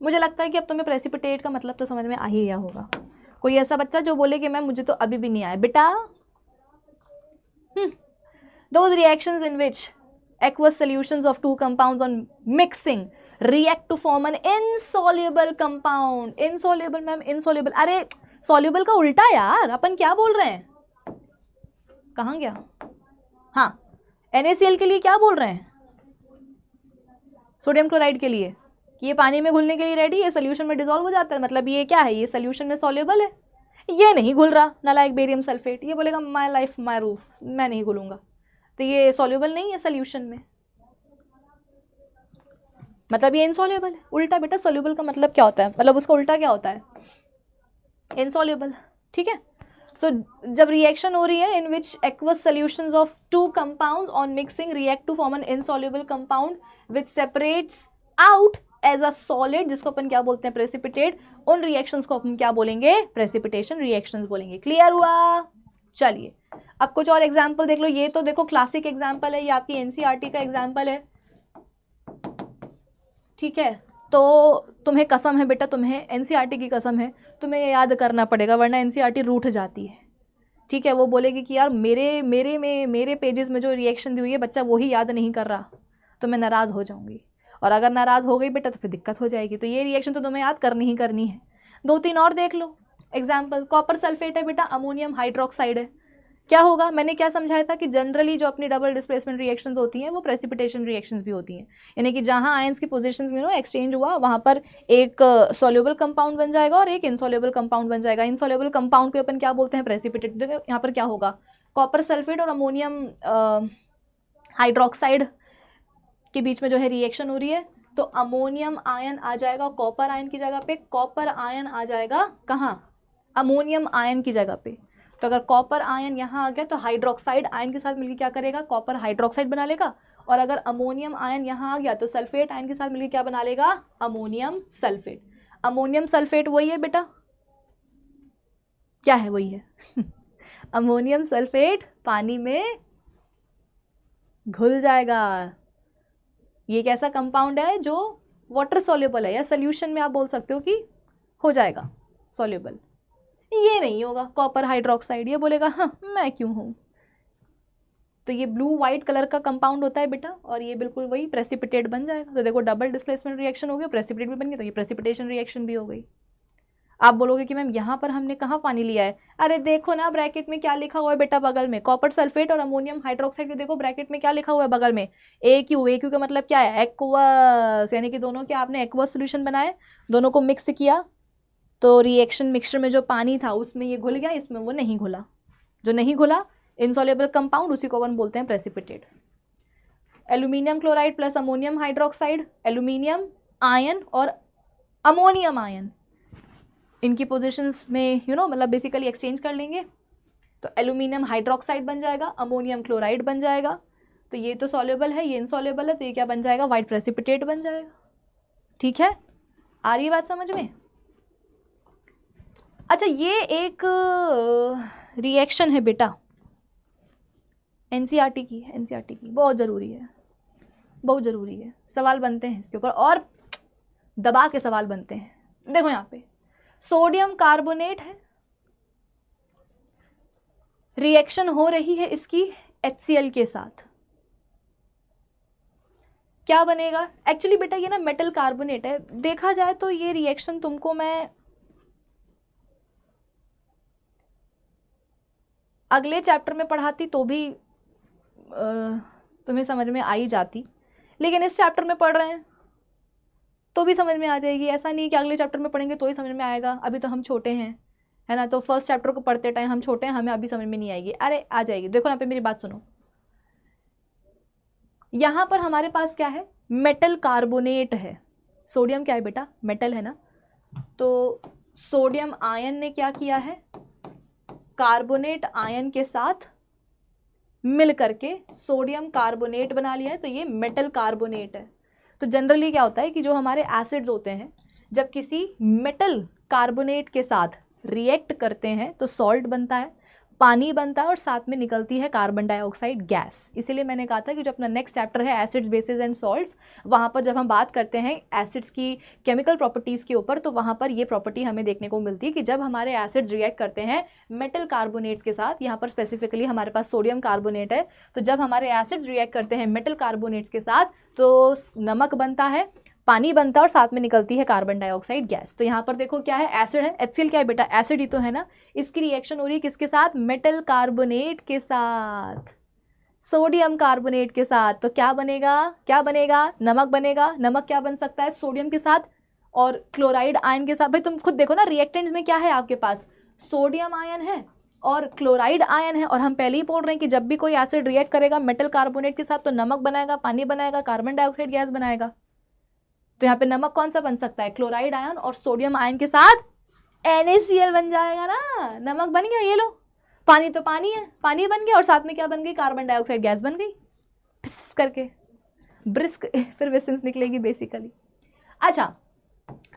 मुझे लगता है कि अब तुम्हें प्रेसिपिटेट का मतलब तो समझ में आ ही गया होगा। कोई ऐसा बच्चा जो बोले कि मैम मुझे तो अभी भी नहीं आया बेटा? Those reactions in which aqueous solutions of two compounds on mixing react to form an insoluble compound. insoluble ma'am, insoluble, अरे soluble का उल्टा यार, अपन क्या बोल रहे हैं? कहाँ गया? हाँ, NaCl के लिए क्या बोल रहे हैं? सोडियम क्लोराइड के लिए कि ये पानी में घुलने के लिए रेडी है, सोल्यूशन में डिसॉल्व हो जाता है, मतलब ये क्या है? ये सोल्यूशन में सॉल्युबल है, ये नहीं घुल रहा, नालायक बेरियम सल्फेट। ये बोलेगा माय लाइफ माय रूल्स, मैं नहीं घुलूंगा, तो ये सॉल्युबल नहीं है सोल्यूशन में, मतलब ये इनसॉल्युबल है। उल्टा बेटा, सॉल्युबल का मतलब क्या होता है? मतलब उसका उल्टा क्या होता है? इनसॉल्युबल। ठीक है, सो जब रिएक्शन हो रही है in which aqueous solutions of two compounds on mixing react to form an insoluble compound which separates out as a solid, जिसको अपन क्या बोलते हैं? प्रेसिपिटेट। उन रिएक्शंस को अपन क्या बोलेंगे? प्रेसिपिटेशन रिएक्शंस बोलेंगे। क्लियर हुआ? चलिए अब कुछ और एग्जाम्पल देख लो। ये तो देखो क्लासिक एग्जाम्पल है, ये आपकी एनसीईआरटी का एग्जाम्पल है। ठीक है, तो तुम्हें कसम है बेटा, तुम्हें एनसीईआरटी की कसम है, तुम्हें ये याद करना पड़ेगा, वरना एनसीईआरटी रूठ जाती है। ठीक है, वो बोलेगी कि यार मेरे पेजेस में जो रिएक्शन दी हुई है बच्चा वही याद नहीं कर रहा, तो मैं नाराज़ हो जाऊंगी, और अगर नाराज़ हो गई बेटा तो फिर दिक्कत हो जाएगी। तो ये रिएक्शन तो तुम्हें याद करनी ही करनी है। दो तीन और देख लो एग्जाम्पल। कॉपर सल्फेट है बेटा, अमोनियम हाइड्रोक्साइड है। क्या होगा? मैंने क्या समझाया था कि जनरली जो अपनी डबल डिस्प्लेसमेंट रिएक्शंस होती हैं वो प्रेसिपिटेशन रिएक्शंस भी होती हैं, यानी कि जहां आयंस की पोजीशंस में एक्सचेंज हुआ वहां पर एक सॉल्युबल कंपाउंड बन जाएगा और एक इनसॉल्युबल कंपाउंड बन जाएगा। इनसॉल्युबल कंपाउंड को अपन क्या बोलते हैं? प्रेसिपिटेट। देखो यहाँ पर क्या होगा, कॉपर सल्फेट और अमोनियम हाइड्रोक्साइड के बीच में जो है रिएक्शन हो रही है, तो अमोनियम आयन आ जाएगा कॉपर आयन की जगह पे, कॉपर आयन आ जाएगा कहाँ, अमोनियम आयन की जगह पे। तो अगर कॉपर आयन यहाँ आ गया तो हाइड्रोक्साइड आयन के साथ मिलकर क्या करेगा, कॉपर हाइड्रोक्साइड बना लेगा। और अगर अमोनियम आयन यहाँ आ गया तो सल्फेट आयन के साथ मिलकर क्या बना लेगा, अमोनियम सल्फेट। अमोनियम सल्फेट वही है बेटा, क्या है, वही है अमोनियम सल्फेट पानी में घुल जाएगा। ये एक ऐसा कंपाउंड है जो वाटर सॉल्युबल है, या सोल्यूशन में आप बोल सकते हो कि हो जाएगा सॉल्युबल। ये नहीं होगा कॉपर हाइड्रोक्साइड, ये बोलेगा हाँ मैं क्यों हूँ। तो ये ब्लू वाइट कलर का कंपाउंड होता है बेटा, और ये बिल्कुल वही प्रेसिपिटेट बन जाएगा। तो देखो डबल डिस्प्लेसमेंट रिएक्शन हो गया, प्रेसिपिटेट भी बन गया, तो ये प्रेसिपिटेशन रिएक्शन भी हो गई। आप बोलोगे कि मैम यहाँ पर हमने कहाँ पानी लिया है, अरे देखो ना ब्रैकेट में क्या लिखा हुआ है बेटा, बगल में कॉपर सल्फेट और अमोनियम हाइड्रोक्साइड के देखो ब्रैकेट में क्या लिखा हुआ है बगल में, AQ। AQ का मतलब क्या है, एक्वस, यानी कि दोनों के आपने एक्वस सोल्यूशन बनाए, दोनों को मिक्स किया, तो रिएक्शन मिक्सचर में जो पानी था उसमें ये घुल गया, इसमें वो नहीं घुला। जो नहीं घुला इनसॉल्युबल कंपाउंड, उसी को अपन बोलते हैं precipitate. Aluminium chloride plus ammonium hydroxide, aluminium ion और अमोनियम आयन, इनकी पोजीशंस में मतलब बेसिकली एक्सचेंज कर लेंगे, तो एल्यूमिनियम हाइड्रोक्साइड बन जाएगा, अमोनियम क्लोराइड बन जाएगा। तो ये तो सॉल्युबल है, ये इनसॉल्युबल है, तो ये क्या बन जाएगा, वाइट प्रेसिपिटेट बन जाएगा। ठीक है, आ रही है बात समझ में। अच्छा, ये एक रिएक्शन है बेटा, एनसीईआरटी की, बहुत ज़रूरी है, बहुत ज़रूरी है। सवाल बनते हैं इसके ऊपर और दबा के सवाल बनते हैं। देखो यहाँ पे सोडियम कार्बोनेट है, रिएक्शन हो रही है इसकी HCl के साथ, क्या बनेगा। एक्चुअली बेटा ये ना मेटल कार्बोनेट है, देखा जाए तो ये रिएक्शन तुमको मैं अगले चैप्टर में पढ़ाती तो भी तुम्हें समझ में आ ही जाती, लेकिन इस चैप्टर में पढ़ रहे हैं तो भी समझ में आ जाएगी। ऐसा नहीं कि अगले चैप्टर में पढ़ेंगे तो ही समझ में आएगा, अभी तो हम छोटे हैं, है ना। तो फर्स्ट चैप्टर को पढ़ते टाइम हम छोटे हैं, हमें अभी समझ में नहीं आएगी, अरे आ जाएगी। देखो यहाँ पे मेरी बात सुनो, यहाँ पर हमारे पास क्या है, मेटल कार्बोनेट है। सोडियम क्या है बेटा, मेटल है ना। तो सोडियम आयन ने क्या किया है, कार्बोनेट आयन के साथ मिल करके सोडियम कार्बोनेट बना लिया है, तो ये मेटल कार्बोनेट है। तो जनरली क्या होता है कि जो हमारे एसिड्स होते हैं जब किसी मेटल कार्बोनेट के साथ रिएक्ट करते हैं तो सॉल्ट बनता है, पानी बनता है और साथ में निकलती है कार्बन डाइऑक्साइड गैस। इसीलिए मैंने कहा था कि जो अपना नेक्स्ट चैप्टर है एसिड्स बेसिस एंड सॉल्ट्स, वहाँ पर जब हम बात करते हैं एसिड्स की केमिकल प्रॉपर्टीज़ के ऊपर, तो वहाँ पर ये प्रॉपर्टी हमें देखने को मिलती है कि जब हमारे एसिड्स रिएक्ट करते हैं मेटल कार्बोनेट्स के साथ, यहाँ पर स्पेसिफिकली हमारे पास सोडियम कार्बोनेट है, तो जब हमारे एसिड्स रिएक्ट करते हैं मेटल कार्बोनेट्स के साथ तो नमक बनता है, पानी बनता है और साथ में निकलती है कार्बन डाइऑक्साइड गैस। तो यहाँ पर देखो क्या है, एसिड है, HCl क्या है बेटा, एसिड ही तो है ना। इसकी रिएक्शन हो रही है किसके साथ, मेटल कार्बोनेट के साथ, सोडियम कार्बोनेट के साथ। तो क्या बनेगा, क्या बनेगा, नमक बनेगा। नमक क्या बन सकता है, सोडियम के साथ और क्लोराइड आयन के साथ। भाई तुम खुद देखो ना, रिएक्टेंट्स में क्या है आपके पास, सोडियम आयन है और क्लोराइड आयन है। और हम पहले ही बोल रहे हैं कि जब भी कोई एसिड रिएक्ट करेगा मेटल कार्बोनेट के साथ तो नमक बनाएगा, पानी बनाएगा, कार्बन डाइऑक्साइड गैस बनाएगा। तो यहाँ पे नमक कौन सा बन सकता है, क्लोराइड आयन और सोडियम आयन के साथ NaCl बन जाएगा ना, नमक बन गया। ये लो, पानी तो पानी है, पानी बन गया और साथ में क्या बन गई, कार्बन डाइऑक्साइड गैस बन गई, फिस करके ब्रिस्क फिर वेसेंस निकलेगी बेसिकली। अच्छा,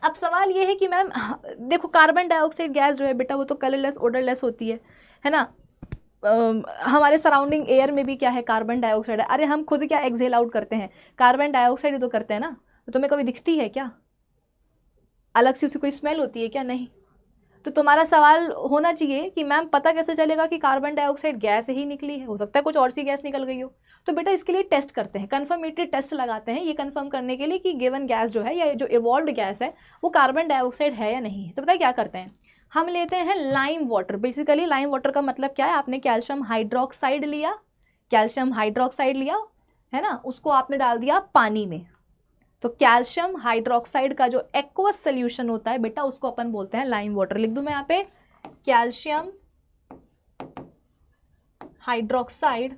अब सवाल ये है कि मैम देखो कार्बन डाइऑक्साइड गैस जो है बेटा वो तो कलरलेस ओडरलेस होती है ना। हमारे सराउंडिंग एयर में भी क्या है, कार्बन डाइऑक्साइड है। अरे हम खुद क्या एक्सहेल आउट करते हैं, कार्बन डाइऑक्साइड ही तो करते हैं ना। तो तुम्हें कभी दिखती है क्या, अलग से उसी कोई स्मेल होती है क्या, नहीं। तो तुम्हारा सवाल होना चाहिए कि मैम पता कैसे चलेगा कि कार्बन डाइऑक्साइड गैस ही निकली है, हो सकता है कुछ और सी गैस निकल गई हो। तो बेटा इसके लिए टेस्ट करते हैं, कन्फर्मेटरी टेस्ट लगाते हैं, ये कंफर्म करने के लिए कि गिवन गैस जो है या जो इवॉल्व्ड गैस है वो कार्बन डाइऑक्साइड है या नहीं है। तो पता है क्या करते हैं, हम लेते हैं lime water. Basically lime water का मतलब क्या है, आपने कैल्शियम हाइड्रोक्साइड लिया, कैल्शियम हाइड्रोक्साइड लिया है ना, उसको आपने डाल दिया पानी में। तो कैल्शियम हाइड्रोक्साइड का जो एक्वस सोल्यूशन होता है बेटा उसको अपन बोलते हैं लाइम वाटर। लिख दूं मैं यहाँ पे, कैल्शियम हाइड्रोक्साइड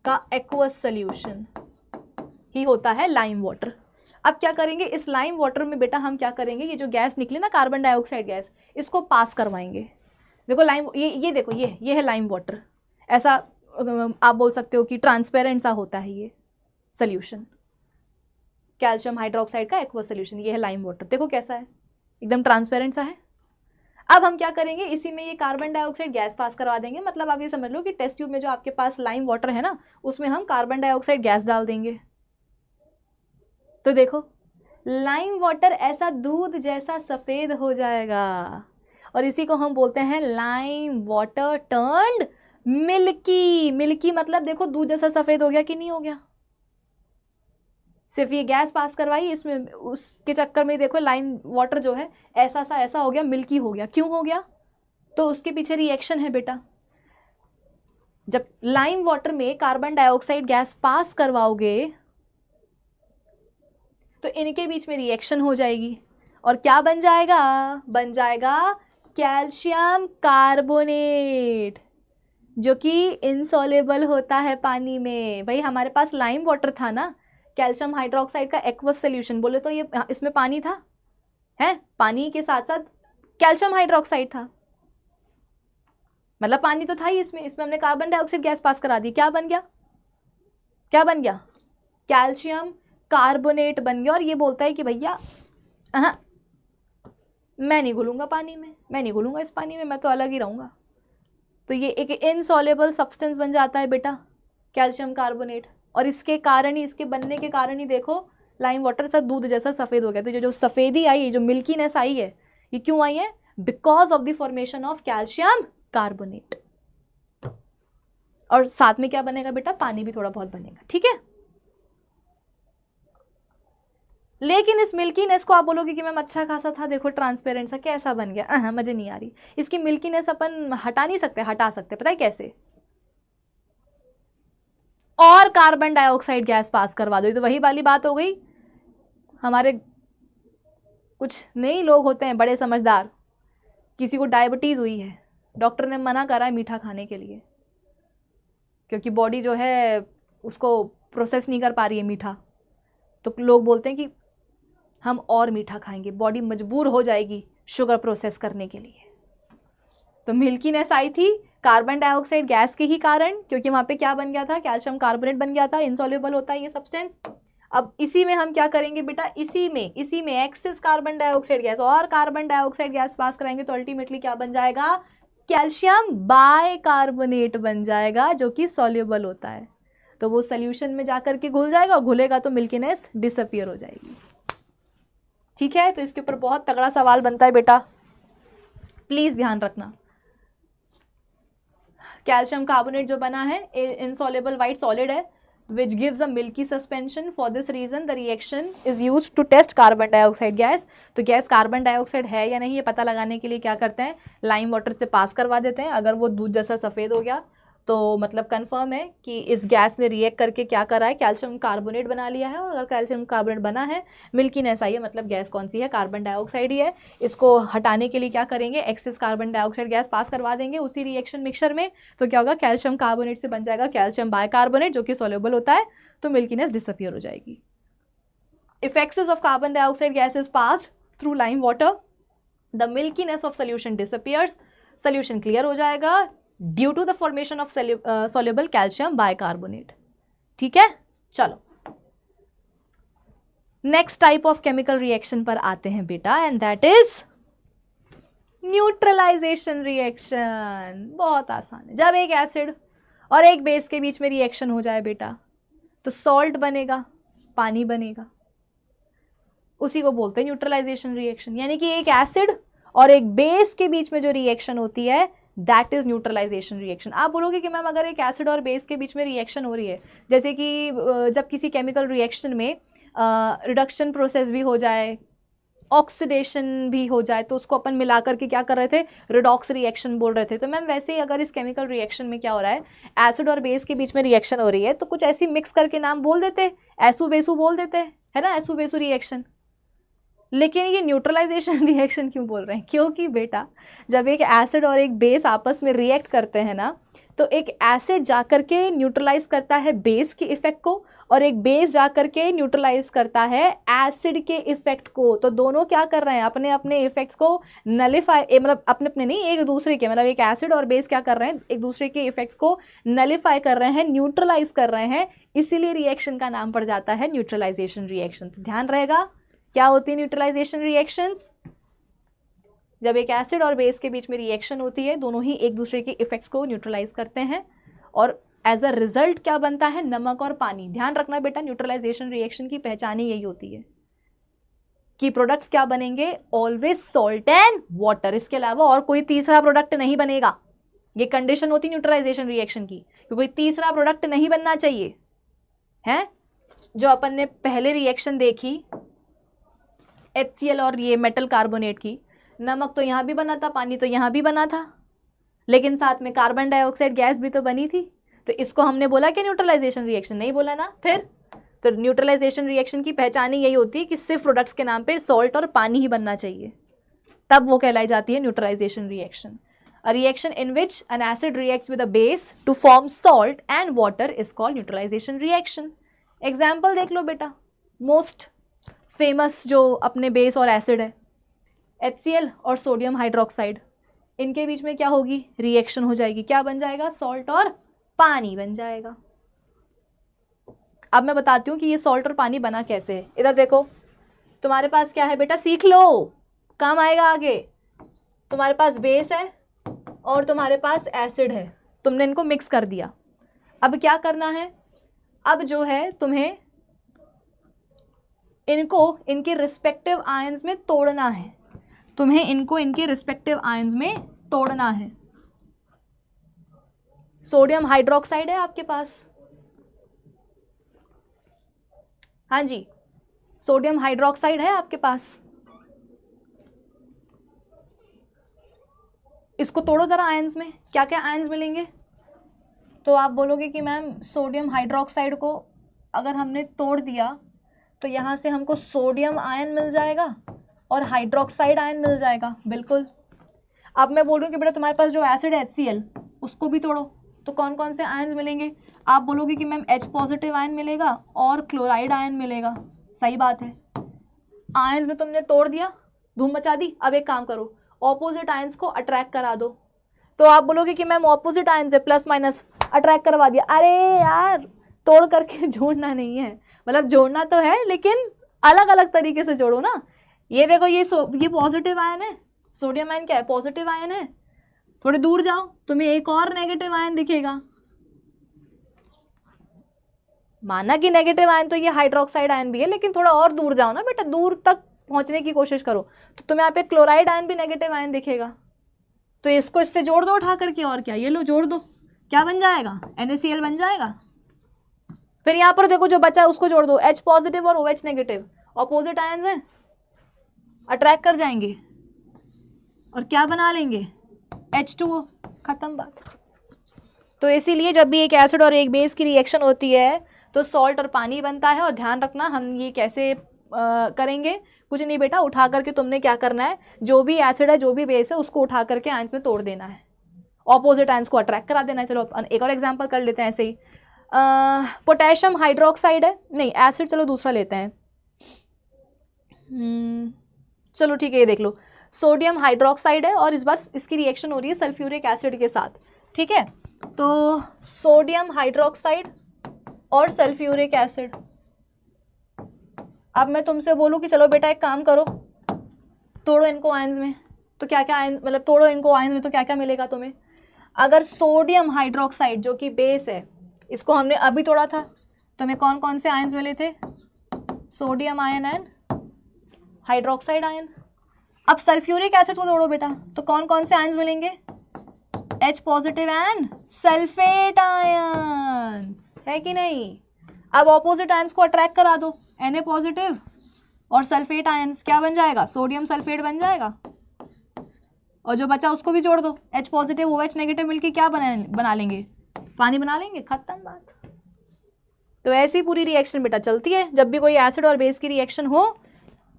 का एक्वस सोल्यूशन, ही होता है लाइम वाटर। अब क्या करेंगे, इस लाइम वाटर में बेटा हम क्या करेंगे, ये जो गैस निकली ना कार्बन डाइऑक्साइड गैस, इसको पास करवाएंगे। देखो लाइम, ये देखो, ये है लाइम वाटर। ऐसा आप बोल सकते हो कि ट्रांसपेरेंट सा होता है ये सोल्यूशन, कैल्शियम हाइड्रोक्साइड का एक्वा सोल्यूशन। ये है लाइम वाटर, देखो कैसा है, एकदम ट्रांसपेरेंट सा है। अब हम क्या करेंगे, इसी में ये कार्बन डाइऑक्साइड गैस पास करवा देंगे। मतलब आप ये समझ लो कि टेस्ट ट्यूब में जो आपके पास लाइम वाटर है ना, उसमें हम कार्बन डाइऑक्साइड गैस डाल देंगे। तो देखो लाइम वाटर ऐसा दूध जैसा सफेद हो जाएगा, और इसी को हम बोलते हैं lime water turned milky. Milky मतलब देखो दूध जैसा सफेद हो गया कि नहीं हो गया, सिर्फ ये गैस पास करवाई, इसमें उसके चक्कर में देखो लाइम वाटर जो है ऐसा हो गया, मिल्की हो गया। क्यों हो गया, तो उसके पीछे रिएक्शन है बेटा। जब लाइम वाटर में कार्बन डाइऑक्साइड गैस पास करवाओगे तो इनके बीच में रिएक्शन हो जाएगी, और क्या बन जाएगा, बन जाएगा कैल्शियम कार्बोनेट, जो कि इनसॉल्युबल होता है पानी में। भाई हमारे पास लाइम वाटर था ना, कैल्शियम हाइड्रोक्साइड का एक्वस सोल्यूशन, बोले तो ये इसमें पानी था, है, पानी के साथ साथ कैल्शियम हाइड्रोक्साइड था, मतलब पानी तो था ही इसमें हमने कार्बन डाइऑक्साइड गैस पास करा दी। क्या बन गया, क्या बन गया, कैल्शियम कार्बोनेट बन गया। और ये बोलता है कि भैया मैं नहीं घुलूंगा पानी में, मैं नहीं घुलूंगा इस पानी में, मैं तो अलग ही रहूंगा। तो ये एक इनसॉल्युबल सब्सटेंस बन जाता है बेटा कैल्शियम कार्बोनेट, और इसके कारण ही, इसके बनने के कारण ही देखो लाइम वाटर सा दूध जैसा सफ़ेद हो गया। तो जो सफ़ेदी आई, जो मिल्कीनेस आई है, ये क्यों आई है, because of the formation of calcium carbonate. और साथ में क्या बनेगा बेटा, पानी भी थोड़ा बहुत बनेगा, ठीक है। लेकिन इस मिल्कीनेस को आप बोलोगे कि मैम अच्छा खासा था, देखो ट्रांसपेरेंट सा, कैसा बन गया, मजे नहीं आ रही। इसकी मिल्कीनेस अपन हटा नहीं सकते, हटा सकते, पता है कैसे, और कार्बन डाइऑक्साइड गैस पास करवा दो। तो वही वाली बात हो गई, हमारे कुछ नए लोग होते हैं बड़े समझदार, किसी को डायबिटीज़ हुई है, डॉक्टर ने मना करा है मीठा खाने के लिए, क्योंकि बॉडी जो है उसको प्रोसेस नहीं कर पा रही है मीठा। तो लोग बोलते हैं कि हम और मीठा खाएंगे, बॉडी मजबूर हो जाएगी शुगर प्रोसेस करने के लिए। तो मिल्कीनेस आई थी कार्बन डाइऑक्साइड गैस के ही कारण, क्योंकि वहाँ पे क्या बन गया था, कैल्शियम कार्बोनेट बन गया था, इनसॉल्युबल होता है ये सब्सटेंस। अब इसी में हम क्या करेंगे बेटा, इसी में एक्सेस कार्बन डाइऑक्साइड गैस और कार्बन डाइऑक्साइड गैस पास कराएंगे, तो अल्टीमेटली क्या बन जाएगा, कैल्शियम बाइकार्बोनेट बन जाएगा, जो कि सॉल्युबल होता है। तो वो सोल्यूशन में जाकर के घुल जाएगा, और घुलेगा तो मिल्कीनेस डिसअपियर हो जाएगी, ठीक है। तो इसके ऊपर बहुत तगड़ा सवाल बनता है बेटा, प्लीज ध्यान रखना। कैल्शियम कार्बोनेट जो बना है इनसॉल्युबल व्हाइट सॉलिड है, which gives a milky suspension. For this reason the reaction is used to test carbon dioxide gas. तो गैस कार्बन डाइऑक्साइड है या नहीं ये पता लगाने के लिए क्या करते हैं, लाइम वाटर से पास करवा देते हैं। अगर वो दूध जैसा सफ़ेद हो गया तो मतलब कंफर्म है कि इस गैस ने रिएक्ट करके क्या करा है, कैल्शियम कार्बोनेट बना लिया है। और अगर कैल्शियम कार्बोनेट बना है, मिल्कीनेस आई है, मतलब गैस कौन सी है, कार्बन डाइऑक्साइड ही है। इसको हटाने के लिए क्या करेंगे, access carbon dioxide gas pass करवा देंगे उसी रिएक्शन मिक्सचर में। तो क्या होगा, कैल्शियम कार्बोनेट से बन जाएगा कैल्शियम बाइकार्बोनेट, जो कि सॉल्युबल होता है, तो मिल्कीनेस डिसअपियर हो जाएगी। If excess of carbon dioxide gas is passed through lime water, the milkiness of solution disappears, solution clear हो जाएगा due to the formation of soluble calcium bicarbonate, ठीक है। चलो next type of chemical reaction पर आते हैं बेटा, and that is neutralisation reaction. बहुत आसान है, जब एक एसिड और एक बेस के बीच में रिएक्शन हो जाए बेटा, तो सॉल्ट बनेगा, पानी बनेगा, उसी को बोलते हैं न्यूट्रलाइजेशन रिएक्शन। यानी कि एक एसिड और एक बेस के बीच में जो रिएक्शन होती है, दैट इज न्यूट्रलाइजेशन रिएक्शन। आप बोलोगे कि मैम अगर एक एसिड और बेस के बीच में रिएक्शन हो रही है, जैसे कि जब किसी केमिकल रिएक्शन में रिडक्शन प्रोसेस भी हो जाए, ऑक्सीडेशन भी हो जाए, तो उसको अपन मिला करके क्या कर रहे थे, रिडॉक्स रिएक्शन बोल रहे थे। तो मैम वैसे ही अगर इस केमिकल रिएक्शन में क्या हो रहा है, एसिड और बेस के बीच में रिएक्शन हो रही है, तो कुछ ऐसी मिक्स करके नाम बोल देते, ऐसू बेसू बोल देते, है ना, ऐसू बेसू रिएक्शन। लेकिन ये न्यूट्रलाइजेशन रिएक्शन क्यों बोल रहे हैं? क्योंकि बेटा जब एक एसिड और एक बेस आपस में रिएक्ट करते हैं ना, तो एक एसिड जाकर के न्यूट्रलाइज करता है बेस के इफेक्ट को, और एक बेस जाकर के न्यूट्रलाइज करता है एसिड के इफेक्ट को। तो दोनों क्या कर रहे हैं? अपने अपने इफेक्ट्स को नलिफाई, मतलब अपने अपने नहीं, एक दूसरे के, मतलब एक एसिड और बेस क्या कर रहे हैं? एक दूसरे के इफेक्ट्स को नलिफाई कर रहे हैं, न्यूट्रलाइज कर रहे हैं। इसीलिए रिएक्शन का नाम पड़ जाता है न्यूट्रलाइजेशन रिएक्शन। तो ध्यान रहेगा, क्या होती है न्यूट्रलाइजेशन रिएक्शंस? जब एक एसिड और बेस के बीच में रिएक्शन होती है, दोनों ही एक दूसरे के इफेक्ट्स को न्यूट्रलाइज करते हैं, और एज अ रिजल्ट क्या बनता है? नमक और पानी। ध्यान रखना बेटा, न्यूट्रलाइजेशन रिएक्शन की पहचान ही यही होती है कि प्रोडक्ट्स क्या बनेंगे? Always salt and water. इसके अलावा और कोई तीसरा प्रोडक्ट नहीं बनेगा। ये कंडीशन होती है न्यूट्रलाइजेशन रिएक्शन की, कि कोई तीसरा प्रोडक्ट नहीं बनना चाहिए है। जो अपन ने पहले रिएक्शन देखी HCl और ये मेटल कार्बोनेट की, नमक तो यहाँ भी बना था, पानी तो यहाँ भी बना था, लेकिन साथ में कार्बन डाइऑक्साइड गैस भी तो बनी थी। तो इसको हमने बोला कि न्यूट्रलाइजेशन रिएक्शन? नहीं बोला ना। फिर तो न्यूट्रलाइजेशन रिएक्शन की पहचान ही यही होती है कि सिर्फ प्रोडक्ट्स के नाम पे सॉल्ट और पानी ही बनना चाहिए, तब वो कहलाई जाती है neutralisation reaction. A reaction in which an acid reacts with a base to form salt and water is called neutralisation reaction. Example देख लो बेटा, मोस्ट फेमस जो अपने बेस और एसिड है HCl और सोडियम हाइड्रोक्साइड, इनके बीच में क्या होगी? रिएक्शन हो जाएगी। क्या बन जाएगा? सॉल्ट और पानी बन जाएगा। अब मैं बताती हूँ कि ये सॉल्ट और पानी बना कैसे है। इधर देखो, तुम्हारे पास क्या है बेटा? सीख लो, काम आएगा आगे। तुम्हारे पास बेस है और तुम्हारे पास एसिड है, तुमने इनको मिक्स कर दिया। अब क्या करना है? अब जो है तुम्हें इनको इनके रिस्पेक्टिव आयंस में तोड़ना है। तुम्हें इनको इनके रिस्पेक्टिव आयंस में तोड़ना है। सोडियम हाइड्रोक्साइड है आपके पास, हाँ जी, सोडियम हाइड्रोक्साइड है आपके पास। इसको तोड़ो जरा आयंस में, क्या क्या आयंस मिलेंगे? तो आप बोलोगे कि मैम सोडियम हाइड्रोक्साइड को अगर हमने तोड़ दिया तो यहाँ से हमको सोडियम आयन मिल जाएगा और हाइड्रोक्साइड आयन मिल जाएगा। बिल्कुल। अब मैं बोल रही हूँ कि बेटा तुम्हारे पास जो एसिड है HCl, उसको भी तोड़ो, तो कौन कौन से आयन मिलेंगे? आप बोलोगे कि मैम H पॉजिटिव आयन मिलेगा और क्लोराइड आयन मिलेगा। सही बात है, आयन्स में तुमने तोड़ दिया, धूम मचा दी। अब एक काम करो, ऑपोजिट आयन्स को अट्रैक्ट करा दो। तो आप बोलोगे कि मैम ऑपोजिट आयन्स है, प्लस माइनस अट्रैक्ट करवा दिया। अरे यार, तोड़ करके जोड़ना नहीं है, मतलब जोड़ना तो है लेकिन अलग अलग तरीके से जोड़ो ना। ये देखो, ये पॉजिटिव आयन है, सोडियम आयन क्या है? पॉजिटिव आयन है। थोड़ी दूर जाओ, तुम्हें एक और नेगेटिव आयन दिखेगा। माना कि नेगेटिव आयन तो ये हाइड्रोक्साइड आयन भी है, लेकिन थोड़ा और दूर जाओ ना बेटा, दूर तक पहुंचने की कोशिश करो, तो तुम्हें यहाँ पे क्लोराइड आयन भी नेगेटिव आयन दिखेगा। तो इसको इससे जोड़ दो उठा करके, और क्या, ये लो जोड़ दो, क्या बन जाएगा? NaCl बन जाएगा। फिर यहाँ पर देखो जो बचा है उसको जोड़ दो, H पॉजिटिव और OH नेगेटिव, ऑपोजिट आयन हैं, अट्रैक्ट कर जाएंगे और क्या बना लेंगे? H2O। खत्म बात। तो इसीलिए जब भी एक एसिड और एक बेस की रिएक्शन होती है तो सॉल्ट और पानी बनता है। और ध्यान रखना, हम ये कैसे करेंगे? कुछ नहीं बेटा, उठा करके तुमने क्या करना है, जो भी एसिड है जो भी बेस है उसको उठा करके आयंस में तोड़ देना है, ऑपोजिट आयंस को अट्रैक्ट करा देना है। चलो एक और एग्जांपल कर लेते हैं ऐसे ही। पोटेशियम हाइड्रोक्साइड है, नहीं एसिड, चलो दूसरा लेते हैं। चलो ठीक है, ये देख लो, सोडियम हाइड्रोक्साइड है और इस बार इसकी रिएक्शन हो रही है सल्फ्यूरिक एसिड के साथ। ठीक है, तो सोडियम हाइड्रोक्साइड और सल्फ्यूरिक एसिड। अब मैं तुमसे बोलूँ कि चलो बेटा एक काम करो, तोड़ो इनको आयंस में, तो क्या क्या आयन, मतलब तोड़ो इनको आयंस में तो क्या क्या मिलेगा तुम्हें? अगर सोडियम हाइड्रोक्साइड जो कि बेस है, इसको हमने अभी तोड़ा था, तो हमें कौन कौन से आयंस मिले थे? Sodium ion and hydroxide ion. अब सल्फ्यूरिक एसिड को तोड़ो बेटा, तो कौन कौन से आयंस मिलेंगे? H positive and sulphate ions, है कि नहीं? अब ऑपोजिट आयंस को अट्रैक्ट करा दो, Na पॉजिटिव और सल्फेट आयंस, क्या बन जाएगा? सोडियम सल्फेट बन जाएगा। और जो बचा उसको भी जोड़ दो, H पॉजिटिव OH नेगेटिव मिलके क्या बना लेंगे? पानी बना लेंगे। खत्म बात। तो ऐसी पूरी रिएक्शन बेटा चलती है। जब भी कोई एसिड और बेस की रिएक्शन हो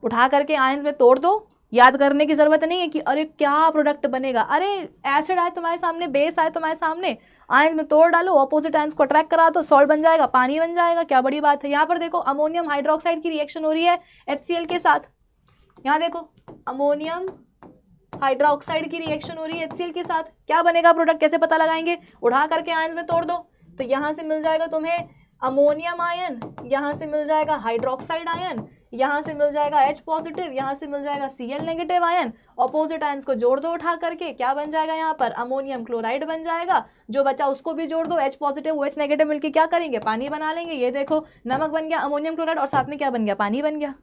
उठा करके आयंस में तोड़ दो। याद करने की जरूरत नहीं है कि अरे क्या प्रोडक्ट बनेगा, अरे एसिड आए तुम्हारे सामने, बेस आए तुम्हारे सामने, आयंस में तोड़ डालो, ऑपोजिट आयंस को अट्रैक्ट करा दो, सॉल्ट बन जाएगा, पानी बन जाएगा, क्या बड़ी बात है। यहाँ पर देखो अमोनियम हाइड्रोक्साइड की रिएक्शन हो रही है HCl के साथ। यहाँ देखो अमोनियम हाइड्रोक्साइड की रिएक्शन हो रही है HCl के साथ, क्या बनेगा प्रोडक्ट, कैसे पता लगाएंगे, उठा करके आयंस में तोड़ दो। तो यहाँ से मिल जाएगा तुम्हें अमोनियम आयन, यहाँ से मिल जाएगा हाइड्रोक्साइड आयन, यहाँ से मिल जाएगा H पॉजिटिव, यहाँ से मिल जाएगा Cl negative ion. Opposite ions को जोड़ दो उठा करके, क्या बन जाएगा यहाँ पर अमोनियम क्लोराइड बन जाएगा। जो बचा उसको भी जोड़ दो, H पॉजिटिव OH नेगेटिव मिलकर क्या करेंगे, पानी बना लेंगे। ये देखो नमक बन गया अमोनियम क्लोराइड और साथ में क्या बन गया, पानी बन गया।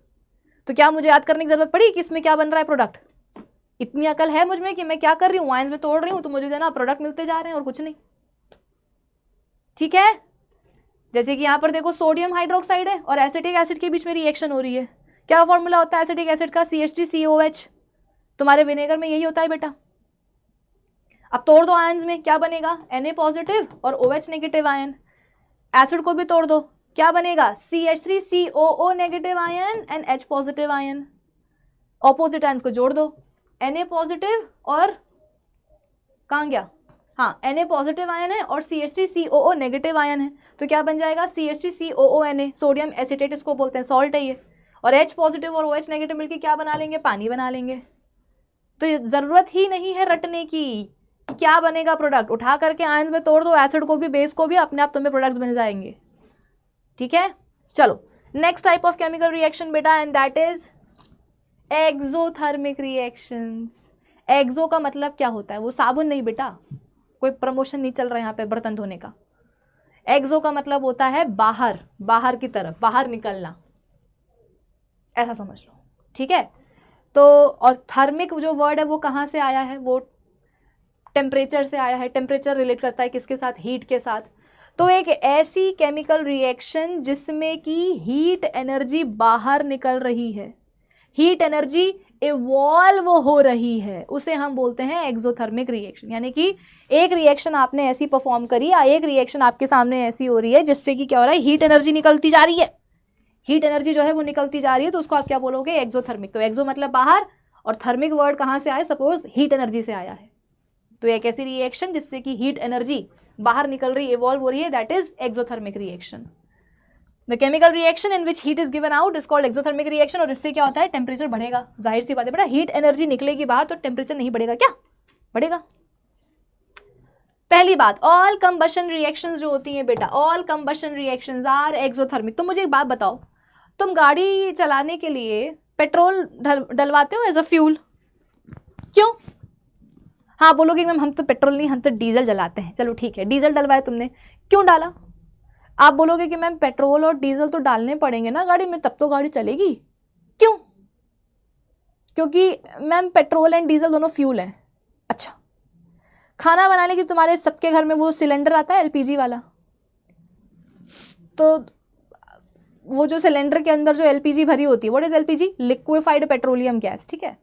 तो क्या मुझे याद करने की जरूरत पड़ी कि इसमें क्या बन रहा है प्रोडक्ट, इतनी अकल है मुझ में कि मैं क्या कर रही हूँ, आयंस में तोड़ रही हूँ तो मुझे जो ना प्रोडक्ट मिलते जा रहे हैं और कुछ नहीं। ठीक है, जैसे कि यहाँ पर देखो सोडियम हाइड्रोक्साइड है और एसिटिक एसिड के बीच में रिएक्शन हो रही है। क्या फॉर्मूला होता है एसिटिक एसिड का, CH3COH। तुम्हारे विनेगर में यही होता है बेटा। अब तोड़ दो आयंस में, क्या बनेगा, Na पॉजिटिव और OH नेगेटिव आयन। एसिड को भी तोड़ दो, क्या बनेगा, CH3COO negative ion and H positive ion. Opposite ions को जोड़ दो, Na पॉजिटिव और कहाँ गया, हाँ Na पॉजिटिव आयन है और CH3COO नेगेटिव आयन है। तो क्या बन जाएगा, CH3COONA, सोडियम एसिटेट इसको बोलते हैं, सॉल्ट है ये। और H पॉजिटिव और OH नेगेटिव मिलकर क्या बना लेंगे, पानी बना लेंगे। तो जरूरत ही नहीं है रटने की क्या बनेगा प्रोडक्ट, उठा करके आयंस में तोड़ दो, एसिड को भी बेस को भी, अपने आप तुम्हें प्रोडक्ट्स मिल जाएंगे। ठीक है, चलो next type of chemical reaction बेटा, and that is exothermic reactions. Exo का मतलब क्या होता है, वो साबुन नहीं बेटा, कोई प्रमोशन नहीं चल रहा है यहाँ पे बर्तन धोने का। एक्सो का मतलब होता है बाहर, बाहर की तरफ, बाहर निकलना, ऐसा समझ लो। ठीक है, तो और थर्मिक जो वर्ड है वो कहाँ से आया है, वो टेम्परेचर से आया है। टेम्परेचर रिलेट करता है किसके साथ, हीट के साथ। तो एक ऐसी केमिकल रिएक्शन जिसमें कि हीट एनर्जी बाहर निकल रही है, हीट एनर्जी इवॉल्व हो रही है, उसे हम बोलते हैं एक्सोथर्मिक रिएक्शन। यानी कि एक रिएक्शन आपने ऐसी परफॉर्म करी या एक रिएक्शन आपके सामने ऐसी हो रही है जिससे कि क्या हो रहा है, हीट एनर्जी निकलती जा रही है, हीट एनर्जी जो है वो निकलती जा रही है, तो उसको आप क्या बोलोगे, एक्सोथर्मिक। तो एक्सो मतलब बाहर और थर्मिक वर्ड कहाँ से आया, सपोज हीट एनर्जी से आया है। तो एक ऐसी रिएक्शन जिससे कि हीट एनर्जी बाहर निकल रही, इवॉल्व हो रही है, that is exothermic reaction. The chemical reaction in which heat is given out is called exothermic reaction. और इससे क्या होता है, टेम्परेचर बढ़ेगा, जाहिर सी बात है बेटा, हीट एनर्जी निकलेगी बाहर तो टेम्परेचर नहीं बढ़ेगा, क्या बढ़ेगा। पहली बात, ऑल कंबशन रिएक्शंस जो होती हैं बेटा, all combustion reactions are exothermic. तो मुझे एक बात बताओ, तुम गाड़ी चलाने के लिए पेट्रोल डलवाते हो एज अ फ्यूल, क्यों। हाँ बोलोगे मैम हम तो पेट्रोल नहीं, हम तो डीजल जलाते हैं। चलो ठीक है, डीजल डलवाया तुमने, क्यों डाला। आप बोलोगे कि मैम पेट्रोल और डीजल तो डालने पड़ेंगे ना गाड़ी में, तब तो गाड़ी चलेगी, क्यों। क्योंकि मैम पेट्रोल एंड डीजल दोनों फ्यूल हैं। अच्छा, खाना बनाने की तुम्हारे सबके घर में वो सिलेंडर आता है LPG वाला, तो वो जो सिलेंडर के अंदर जो LPG भरी होती है, what is LPG, liquefied petroleum gas. ठीक है,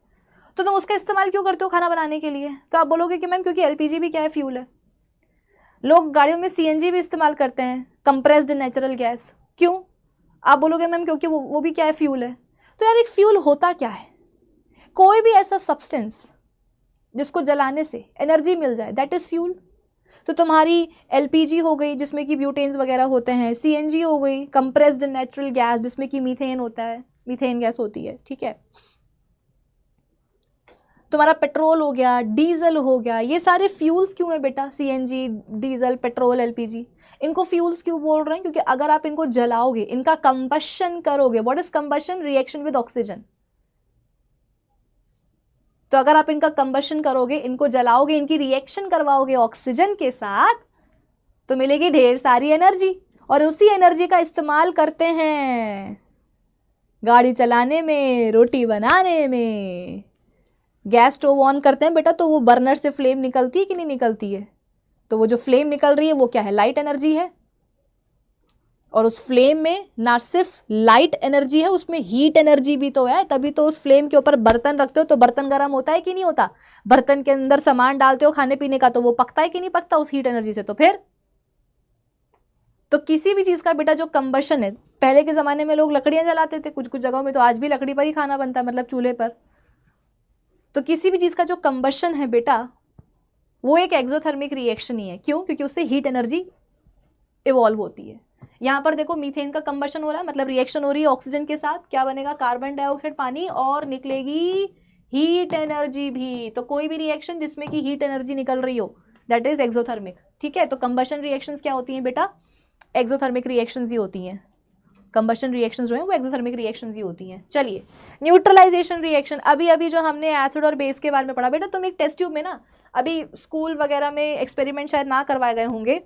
तो तुम उसका इस्तेमाल क्यों करते हो खाना बनाने के लिए। तो आप बोलोगे कि मैम क्योंकि LPG भी क्या है, फ्यूल है। लोग गाड़ियों में CNG भी इस्तेमाल करते हैं, कंप्रेस्ड नेचुरल गैस, क्यों। आप बोलोगे मैम क्योंकि वो भी क्या है, फ्यूल है। तो यार एक फ्यूल होता क्या है, कोई भी ऐसा सब्सटेंस जिसको जलाने से एनर्जी मिल जाए, दैट इज फ्यूल। तो तुम्हारी LPG हो गई जिसमें कि ब्यूटेन्स वगैरह होते हैं, CNG हो गई कंप्रेस्ड नेचुरल गैस जिसमें कि मीथेन होता है, मीथेन गैस होती है। ठीक है, तुम्हारा पेट्रोल हो गया, डीजल हो गया, ये सारे फ्यूल्स क्यों है बेटा, CNG, डीजल, पेट्रोल, LPG, इनको फ्यूल्स क्यों बोल रहे हैं, क्योंकि अगर आप इनको जलाओगे, इनका कंबशन करोगे, what is combustion, reaction with oxygen. तो अगर आप इनका कंबशन करोगे, इनको जलाओगे, इनकी रिएक्शन करवाओगे ऑक्सीजन के साथ, तो मिलेगी ढेर सारी एनर्जी, और उसी एनर्जी का इस्तेमाल करते हैं गाड़ी चलाने में, रोटी बनाने में। गैस स्टोव ऑन करते हैं बेटा, तो वो बर्नर से फ्लेम निकलती है कि नहीं निकलती है, तो वो जो फ्लेम निकल रही है वो क्या है, लाइट एनर्जी है। और उस फ्लेम में ना सिर्फ लाइट एनर्जी है, उसमें हीट एनर्जी भी तो है, तभी तो उस फ्लेम के ऊपर बर्तन रखते हो तो बर्तन गर्म होता है कि नहीं होता। बर्तन के अंदर सामान डालते हो खाने पीने का, तो वो पकता है कि नहीं पकता उस हीट एनर्जी से। तो फिर तो किसी भी चीज का बेटा जो कंबशन है, पहले के ज़माने में लोग लकड़ियाँ जलाते थे, कुछ कुछ जगहों में तो आज भी लकड़ी पर ही खाना बनता है, मतलब चूल्हे पर। तो किसी भी चीज़ का जो कंबशन है बेटा, वो एक एक्सोथर्मिक रिएक्शन ही है। क्यों? क्योंकि उससे हीट एनर्जी इवॉल्व होती है। यहाँ पर देखो मीथेन का कंबशन हो रहा है, मतलब रिएक्शन हो रही है ऑक्सीजन के साथ, क्या बनेगा? कार्बन डाइऑक्साइड, पानी, और निकलेगी हीट एनर्जी भी। तो कोई भी रिएक्शन जिसमें कि हीट एनर्जी निकल रही हो, दैट इज एक्सोथर्मिक। ठीक है, तो कंबशन रिएक्शंस क्या होती हैं बेटा? एक्सोथर्मिक रिएक्शंस ही होती हैं। कंबशन रिएक्शंस जो है वो एक्सोथर्मिक रिएक्शंस ही होती हैं। चलिए, न्यूट्रलाइजेशन रिएक्शन, अभी जो हमने एसिड और बेस के बारे में पढ़ा बेटा, तुम एक टेस्ट ट्यूब में ना, अभी स्कूल वगैरह में एक्सपेरिमेंट शायद ना करवाए गए होंगे,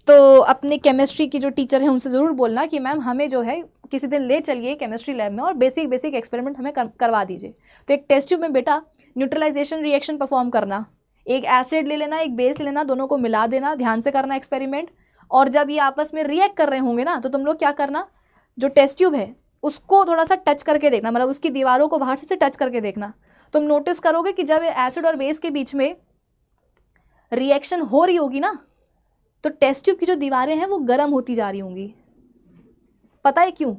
तो अपनी केमिस्ट्री की जो टीचर है उनसे ज़रूर बोलना कि मैम हमें जो है किसी दिन ले चलिए केमिस्ट्री लैब में और बेसिक एक्सपेरिमेंट हमें करवा दीजिए। तो एक टेस्ट ट्यूब में बेटा न्यूट्रलाइजेशन रिएक्शन परफॉर्म करना, एक एसिड ले लेना, एक बेस ले लेना, दोनों को मिला देना, ध्यान से करना एक्सपेरिमेंट। और जब ये आपस में रिएक्ट कर रहे होंगे ना, तो तुम लोग क्या करना, जो टेस्ट ट्यूब है उसको थोड़ा सा टच करके देखना, मतलब उसकी दीवारों को बाहर से टच करके देखना। तुम नोटिस करोगे कि जब एसिड और बेस के बीच में रिएक्शन हो रही होगी ना, तो टेस्ट ट्यूब की जो दीवारें हैं वो गर्म होती जा रही होंगी। पता है क्यों?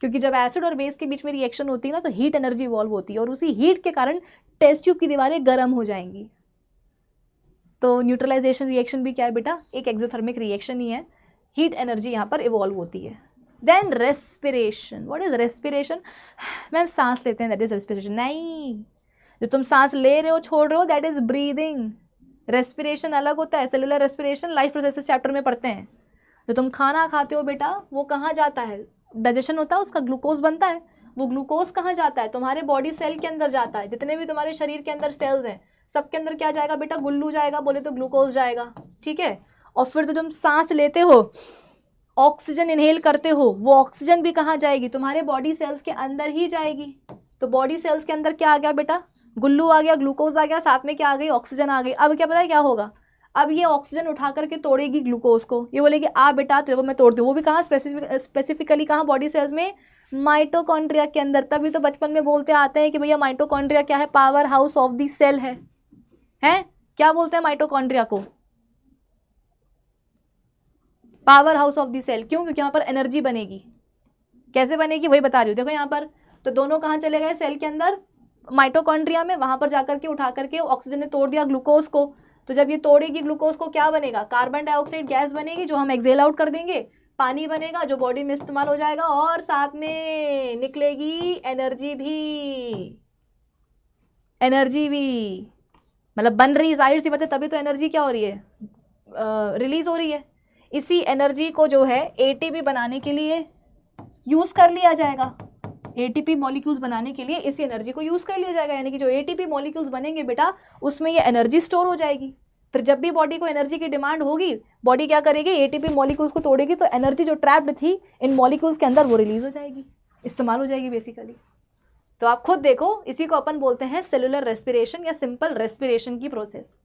क्योंकि जब एसिड और बेस के बीच में रिएक्शन होती है ना, तो हीट एनर्जी इवॉल्व होती है और उसी हीट के कारण टेस्ट ट्यूब की दीवारें गर्म हो जाएंगी। तो न्यूट्रलाइजेशन रिएक्शन भी क्या है बेटा? एक एक्सोथर्मिक रिएक्शन ही है, हीट एनर्जी यहाँ पर इवॉल्व होती है। Then respiration. What is respiration? Ma'am सांस लेते हैं, दैट इज रेस्पिरेशन। नहीं, जो तुम सांस ले रहे हो छोड़ रहे हो, दैट इज ब्रीदिंग। रेस्पिरेशन अलग होता है। Cellular respiration life processes chapter में पढ़ते हैं। जो तुम खाना खाते हो बेटा, वो कहाँ जाता है? डाइजेशन होता है, उसका ग्लूकोज बनता है। वो ग्लूकोज कहाँ जाता है? तुम्हारे बॉडी सेल के अंदर जाता है। जितने भी तुम्हारे शरीर के अंदर सेल्स हैं, सबके अंदर क्या जाएगा बेटा? गुल्लू जाएगा, बोले तो ग्लूकोज जाएगा। ठीक है, और फिर तो तुम सांस लेते हो, ऑक्सीजन इनहेल करते हो, वो ऑक्सीजन भी कहाँ जाएगी? तुम्हारे बॉडी सेल्स के अंदर ही जाएगी। तो बॉडी सेल्स के अंदर क्या आ गया बेटा? गुल्लू आ गया, ग्लूकोज आ गया, साथ में क्या आ गई? ऑक्सीजन आ गई। अब क्या पता है क्या होगा? अब ये ऑक्सीजन उठा करके तोड़ेगी ग्लूकोज को। ये बोलेगी आ बेटा तेरे को मैं तोड़ती हूँ। वो भी कहाँ? स्पेसिफिकली कहाँ? बॉडी सेल्स में, माइटोकॉन्ड्रिया के अंदर। तभी तो बचपन में बोलते आते हैं कि भैया माइटोकॉन्ड्रिया क्या है? Powerhouse of the cell है। क्या बोलते हैं माइटोकॉन्ड्रिया को? Powerhouse of the cell. क्यों? क्योंकि यहाँ पर एनर्जी बनेगी। कैसे बनेगी वही बता रही हूँ। देखो यहाँ पर तो दोनों कहाँ चले गए? सेल के अंदर, माइटोकॉन्ड्रिया में। वहां पर जाकर के उठा करके ऑक्सीजन ने तोड़ दिया ग्लूकोज को। तो जब ये तोड़ेगी ग्लूकोज को, क्या बनेगा? कार्बन डाइऑक्साइड गैस बनेगी, जो हम एक्सेल आउट कर देंगे। पानी बनेगा, जो बॉडी में इस्तेमाल हो जाएगा, और साथ में निकलेगी एनर्जी भी। एनर्जी भी मतलब बन रही, जाहिर सी बात है, तभी तो एनर्जी क्या हो रही है? रिलीज हो रही है। इसी एनर्जी को जो है एटीपी बनाने के लिए यूज कर लिया जाएगा। एटीपी मॉलिक्यूल्स बनाने के लिए इसी एनर्जी को यूज कर लिया जाएगा। यानी कि जो एटीपी मॉलिक्यूल्स बनेंगे बेटा, उसमें ये एनर्जी स्टोर हो जाएगी। फिर जब भी बॉडी को एनर्जी की डिमांड होगी, बॉडी क्या करेगी? एटीपी मॉलिक्यूल्स को तोड़ेगी, तो एनर्जी जो ट्रैप्ड थी इन मॉलिक्यूल्स के अंदर, वो रिलीज हो जाएगी, इस्तेमाल हो जाएगी बेसिकली। तो आप खुद देखो, इसी को अपन बोलते हैं सेलुलर रेस्पिरेशन या सिंपल रेस्पिरेशन की प्रोसेस,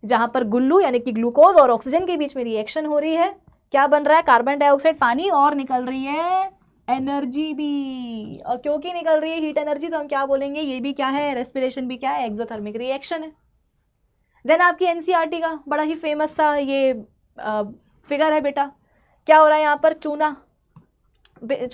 जहां पर गुल्लू यानी कि ग्लूकोज और ऑक्सीजन के बीच में रिएक्शन हो रही है। क्या बन रहा है? कार्बन डाइऑक्साइड, पानी, और निकल रही है एनर्जी भी। और क्योंकि निकल रही है हीट एनर्जी, तो हम क्या बोलेंगे? ये भी क्या है? रेस्पिरेशन भी क्या है? एक्सोथर्मिक रिएक्शन है। देन आपकी एनसीईआरटी का बड़ा ही फेमस सा ये फिगर है बेटा। क्या हो रहा है यहाँ पर? चूना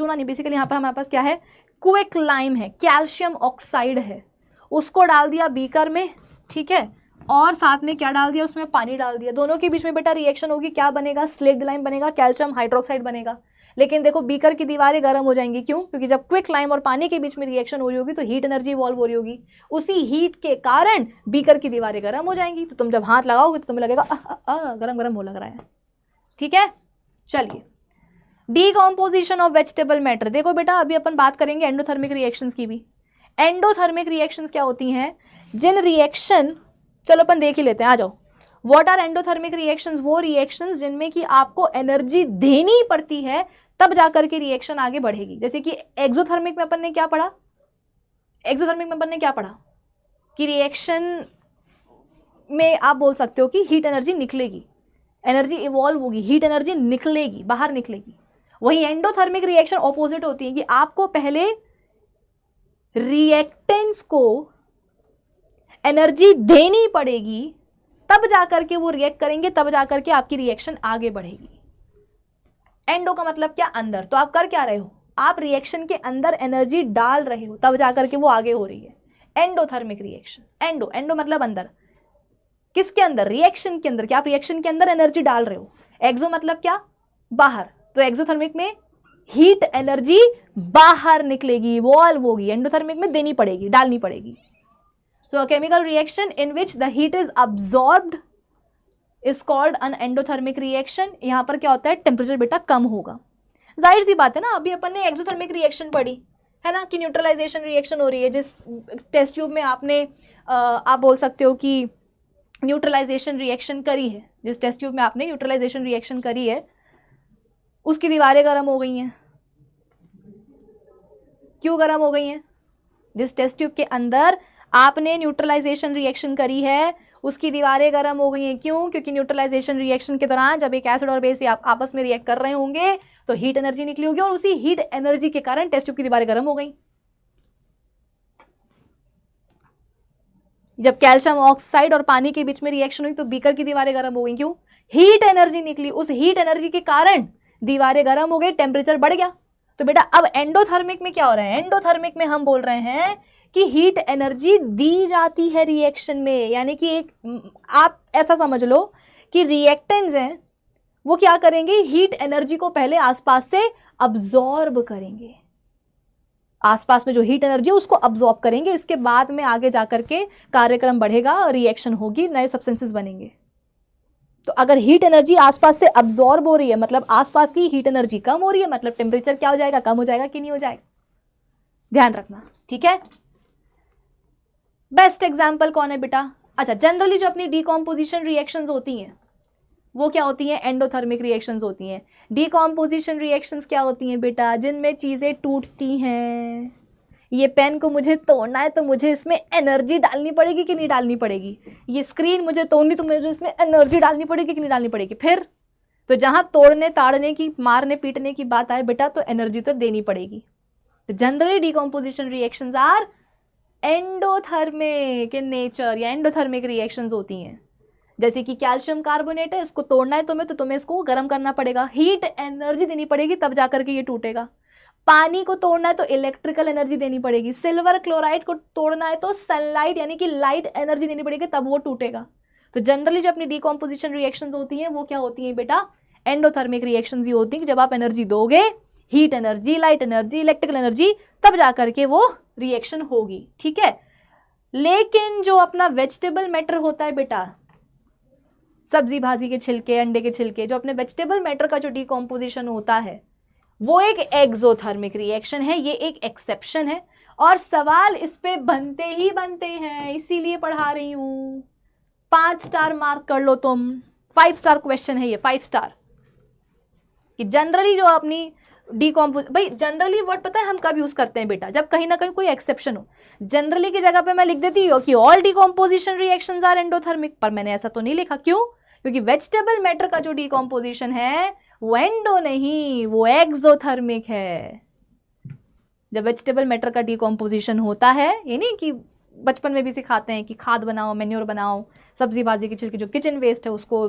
नहीं, बेसिकली यहाँ पर हमारे पास क्या है? क्विक लाइम है, कैल्शियम ऑक्साइड है, उसको डाल दिया बीकर में। ठीक है, और साथ में क्या डाल दिया? उसमें पानी डाल दिया। दोनों के बीच में बेटा रिएक्शन होगी, क्या बनेगा? स्लेक्ड लाइम बनेगा, कैल्शियम हाइड्रोक्साइड बनेगा। लेकिन देखो बीकर की दीवारें गर्म हो जाएंगी। क्यों? क्योंकि जब क्विक लाइम और पानी के बीच में रिएक्शन हो रही होगी, तो हीट एनर्जी इवॉल्व हो रही होगी। उसी हीट के कारण बीकर की दीवारें गर्म हो जाएंगी। तो तुम जब हाथ लगाओगे तो तुम्हें लगेगा गरम गरम हो लग रहा है। ठीक है, चलिए, डीकॉम्पोजिशन ऑफ वेजिटेबल मैटर। देखो बेटा, अभी अपन बात करेंगे एंडोथर्मिक रिएक्शंस की भी। एंडोथर्मिक रिएक्शंस क्या होती हैं? जिन रिएक्शन, चलो अपन देख ही लेते हैं, आ जाओ। What are endothermic reactions? वो रिएक्शंस जिनमें कि आपको एनर्जी देनी पड़ती है, तब जाकर के रिएक्शन आगे बढ़ेगी। जैसे कि एक्सोथर्मिक में अपन ने क्या पढ़ा? कि रिएक्शन में आप बोल सकते हो कि हीट एनर्जी निकलेगी, एनर्जी इवॉल्व होगी, हीट एनर्जी निकलेगी, बाहर निकलेगी। वही एंडोथर्मिक रिएक्शन ऑपोजिट होती है कि आपको पहले रिएक्टेंट्स को एनर्जी देनी पड़ेगी, तब जाकर के वो रिएक्ट करेंगे, तब जाकर के आपकी रिएक्शन आगे बढ़ेगी। एंडो का मतलब क्या, अंदर। तो आप कर क्या रहे हो, आप रिएक्शन के अंदर एनर्जी डाल रहे हो, तब जाकर के वो आगे हो रही है। एंडोथर्मिक रिएक्शंस, एंडो, एंडो मतलब अंदर, किसके अंदर, रिएक्शन के अंदर, क्या आप रिएक्शन के अंदर एनर्जी डाल रहे हो। एक्सो मतलब क्या, बाहर, तो एक्सोथर्मिक में हीट एनर्जी बाहर निकलेगी, वॉल्व होगी, एंडोथर्मिक में देनी पड़ेगी, डालनी पड़ेगी। So a chemical reaction in which the heat is absorbed is called an endothermic reaction. यहां पर क्या होता है, टेम्परेचर बेटा कम होगा। जाहिर सी बात है ना, अभी अपन ने एक्सोथर्मिक रिएक्शन पढ़ी है ना, कि न्यूट्रलाइजेशन रिएक्शन हो रही है। जिस टेस्ट ट्यूब में आपने आप बोल सकते हो कि न्यूट्रलाइजेशन रिएक्शन करी है, जिस टेस्ट ट्यूब में आपने न्यूट्रलाइजेशन रिएक्शन करी है, उसकी दीवारें गर्म हो गई हैं। क्यों गर्म हो गई हैं, जिस टेस्ट ट्यूब के अंदर आपने न्यूट्रलाइजेशन रिएक्शन करी है उसकी दीवारें गर्म हो गई हैं। क्यों, क्योंकि न्यूट्रलाइजेशन रिएक्शन के दौरान जब एक एसिड और बेस आपस में रिएक्ट कर रहे होंगे तो हीट एनर्जी निकली होगी, और उसी हीट एनर्जी के कारण टेस्ट ट्यूब की दीवारें गर्म हो गई। जब कैल्शियम ऑक्साइड और पानी के बीच में रिएक्शन हुई तो बीकर की दीवारें गर्म हो गई। क्यों, हीट एनर्जी निकली, उस हीट एनर्जी के कारण दीवारें गर्म हो गई, टेम्परेचर बढ़ गया। तो बेटा अब एंडोथर्मिक में क्या हो रहा है, एंडोथर्मिक में हम बोल रहे हैं कि हीट एनर्जी दी जाती है रिएक्शन में, यानी कि एक, आप ऐसा समझ लो कि रिएक्टेंट्स हैं वो क्या करेंगे, हीट एनर्जी को पहले आसपास से अब्सॉर्ब करेंगे, आसपास में जो हीट एनर्जी है उसको अब्सॉर्ब करेंगे, इसके बाद में आगे जाकर के कार्यक्रम बढ़ेगा, रिएक्शन होगी, नए सब्सटेंसेस बनेंगे। तो अगर हीट एनर्जी आसपास से अब्सॉर्ब हो रही है मतलब आसपास की हीट एनर्जी कम हो रही है, मतलब टेम्परेचर क्या हो जाएगा, कम हो जाएगा कि नहीं हो जाएगा, ध्यान रखना, ठीक है। बेस्ट एग्जाम्पल कौन है बेटा, अच्छा जनरली जो अपनी डीकॉम्पोजिशन रिएक्शंस होती हैं वो क्या होती हैं, एंडोथर्मिक रिएक्शंस होती हैं। डीकॉम्पोजिशन रिएक्शंस क्या होती हैं बेटा, जिनमें चीज़ें टूटती हैं। ये पेन को मुझे तोड़ना है तो मुझे इसमें एनर्जी डालनी पड़ेगी कि नहीं डालनी पड़ेगी, ये स्क्रीन मुझे तोड़नी तो मुझे इसमें एनर्जी डालनी पड़ेगी कि नहीं डालनी पड़ेगी। फिर तो जहाँ तोड़ने ताड़ने की, मारने पीटने की बात आए बेटा तो एनर्जी तो देनी पड़ेगी। तो generally decomposition reactions are endothermic in nature, या एंडोथर्मिक रिएक्शंस होती हैं। जैसे कि कैल्शियम कार्बोनेट है, इसको तोड़ना है तुम्हें तो तुम्हें इसको गर्म करना पड़ेगा, हीट एनर्जी देनी पड़ेगी, तब जाकर के ये टूटेगा। पानी को तोड़ना है तो इलेक्ट्रिकल एनर्जी देनी पड़ेगी, सिल्वर क्लोराइड को तोड़ना है तो सनलाइट यानी कि लाइट एनर्जी देनी पड़ेगी, तब वो टूटेगा। तो जनरली जो अपनी डीकॉम्पोजिशन रिएक्शंस होती हैं वो क्या होती हैं बेटा, एंडोथर्मिक रिएक्शंस ही होती हैं। जब आप एनर्जी दोगे, heat energy, light energy, electrical energy, तब जाकर के वो रिएक्शन होगी, ठीक है। लेकिन जो अपना वेजिटेबल मैटर होता है बेटा, सब्जी भाजी के छिलके, अंडे के छिलके, जो अपने वेजिटेबल मैटर का जो डीकॉम्पोजिशन होता है वो एक एक्सोथर्मिक रिएक्शन है, ये एक एक्सेप्शन है, और सवाल इस पे बनते ही बनते हैं, इसीलिए पढ़ा रही हूं। 5 स्टार मार्क कर लो तुम, 5 स्टार क्वेश्चन है ये, 5 स्टार। कि जनरली जो अपनी डीकॉम्पोज, भाई जनरली वर्ड पता है हम कब यूज करते हैं बेटा, जब कहीं ना कहीं कोई एक्सेप्शन हो। जनरली की जगह पे मैं लिख देती हूँ कि all decomposition reactions are endothermic, पर मैंने ऐसा तो नहीं लिखा। क्यों, क्योंकि वेजिटेबल मैटर का जो डीकॉम्पोजिशन है वो एंडो नहीं, वो एक्सोथर्मिक है। जब वेजिटेबल मैटर का डीकॉम्पोजिशन होता है, ये नहीं कि बचपन में भी सिखाते हैं कि खाद बनाओ, मैन्योर बनाओ, सब्जी भाजी के छिलके जो किचन वेस्ट है उसको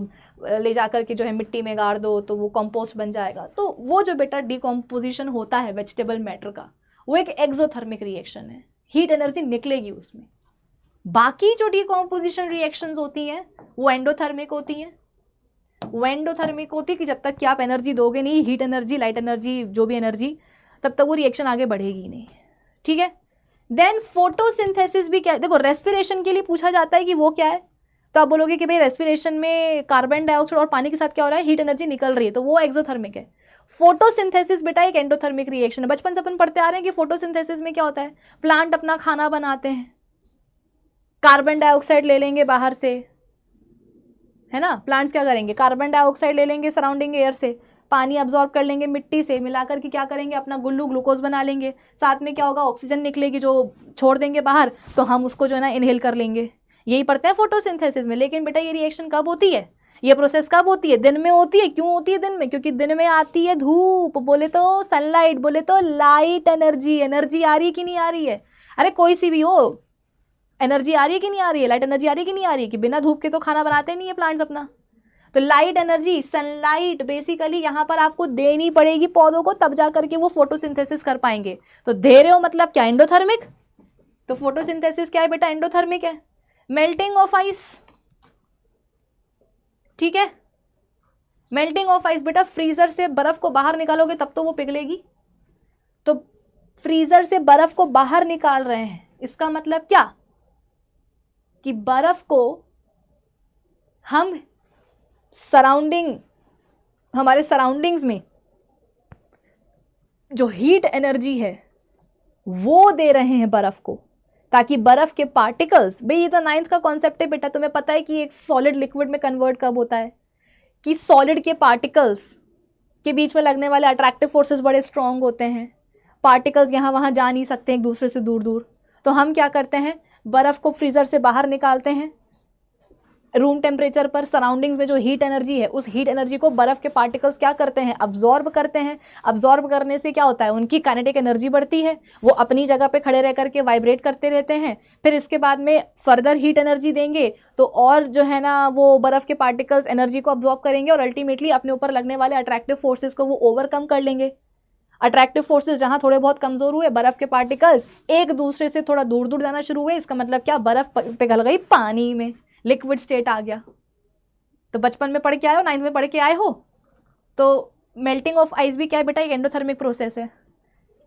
ले जाकर के जो है मिट्टी में गाड़ दो तो वो कंपोस्ट बन जाएगा। तो वो जो बेटा डीकॉम्पोजिशन होता है वेजिटेबल मैटर का, वो एक एक्सोथर्मिक रिएक्शन है, हीट एनर्जी निकलेगी उसमें। बाकी जो डीकॉम्पोजिशन रिएक्शंस होती हैं वो एंडोथर्मिक होती हैं। वो एंडोथर्मिक होती है कि जब तक कि आप एनर्जी दोगे नहीं, हीट एनर्जी, लाइट एनर्जी, जो भी एनर्जी, तब तक वो रिएक्शन आगे बढ़ेगी नहीं, ठीक है। देन फोटोसिंथेसिस भी क्या है, देखो रेस्पिरेशन के लिए पूछा जाता है कि वो क्या है, तो आप बोलोगे कि भाई रेस्पिरेशन में कार्बन डाइऑक्साइड और पानी के साथ क्या हो रहा है, हीट एनर्जी निकल रही है, तो वो एक्सोथर्मिक है। फोटोसिंथेसिस बेटा एक एंडोथर्मिक रिएक्शन है। बचपन से अपन पढ़ते आ रहे हैं कि फोटोसिंथेसिस में क्या होता है, प्लांट अपना खाना बनाते हैं, कार्बन डाइऑक्साइड ले लेंगे बाहर से, है ना। प्लांट्स क्या करेंगे, कार्बन डाइऑक्साइड ले लेंगे सराउंडिंग एयर से, पानी अब्जॉर्ब कर लेंगे मिट्टी से, मिलाकर के क्या करेंगे, अपना गुल्लू ग्लूकोज बना लेंगे, साथ में क्या होगा, ऑक्सीजन निकलेगी जो छोड़ देंगे बाहर, तो हम उसको जो है ना इनहेल कर लेंगे। यही पढ़ते हैं फोटोसिंथेसिस में। लेकिन बेटा ये रिएक्शन कब होती है, ये प्रोसेस कब होती है, दिन में होती है। क्यों होती है दिन में, क्योंकि दिन में आती है धूप, बोले तो सनलाइट, बोले तो लाइट एनर्जी। एनर्जी आ रही है कि नहीं आ रही है, अरे कोई सी भी हो, एनर्जी आ रही है कि नहीं आ रही है, लाइट एनर्जी आ रही है कि नहीं आ रही है, कि बिना धूप के तो खाना बनाते नहीं है प्लांट्स अपना। तो लाइट एनर्जी, सनलाइट बेसिकली यहाँ पर आपको देनी पड़ेगी पौधों को, तब जा करके वो फोटोसिंथेसिस कर पाएंगे। तो दे रहे हो मतलब क्या, एंडोथर्मिक। तो फोटोसिंथेसिस क्या है बेटा, एंडोथर्मिक है। मेल्टिंग ऑफ आइस, ठीक है, मेल्टिंग ऑफ आइस बेटा, फ्रीजर से बर्फ को बाहर निकालोगे तब तो वो पिघलेगी। तो फ्रीजर से बर्फ को बाहर निकाल रहे हैं, इसका मतलब क्या कि बर्फ को हम हमारे सराउंडिंग्स में जो हीट एनर्जी है वो दे रहे हैं बर्फ को, ताकि बर्फ के पार्टिकल्स, भाई ये तो 9th का कॉन्सेप्ट है बेटा, तुम्हें पता है कि एक सॉलिड लिक्विड में कन्वर्ट कब होता है, कि सॉलिड के पार्टिकल्स के बीच में लगने वाले अट्रैक्टिव फोर्सेस बड़े स्ट्रांग होते हैं, पार्टिकल्स यहाँ वहाँ जा नहीं सकते एक दूसरे से दूर दूर। तो हम क्या करते हैं, बर्फ़ को फ्रीज़र से बाहर निकालते हैं रूम टेम्परेचर पर, सराउंडिंग्स में जो हीट एनर्जी है उस हीट एनर्जी को बर्फ़ के पार्टिकल्स क्या करते हैं, अब्जॉर्ब करते हैं। अब्जॉर्ब करने से क्या होता है, उनकी काइनेटिक एनर्जी बढ़ती है, वो अपनी जगह पे खड़े रह करके वाइब्रेट करते रहते हैं। फिर इसके बाद में फर्दर हीट एनर्जी देंगे तो और जो है ना वो बर्फ़ के पार्टिकल्स एनर्जी को अब्जॉर्ब करेंगे और अल्टीमेटली अपने ऊपर लगने वाले अट्रैक्टिव फोर्सेज को वो ओवरकम कर लेंगे। अट्रैक्टिव फोर्सेस जहां थोड़े बहुत कमजोर हुए, बर्फ के पार्टिकल्स एक दूसरे से थोड़ा दूर दूर जाना शुरू हुए, इसका मतलब क्या, बर्फ पिघल गई पानी में, लिक्विड स्टेट आ गया। तो बचपन में पढ़ के आए हो, 9th में पढ़ के आए हो। तो मेल्टिंग ऑफ आइस भी क्या है बेटा, एक एंडोथर्मिक प्रोसेस है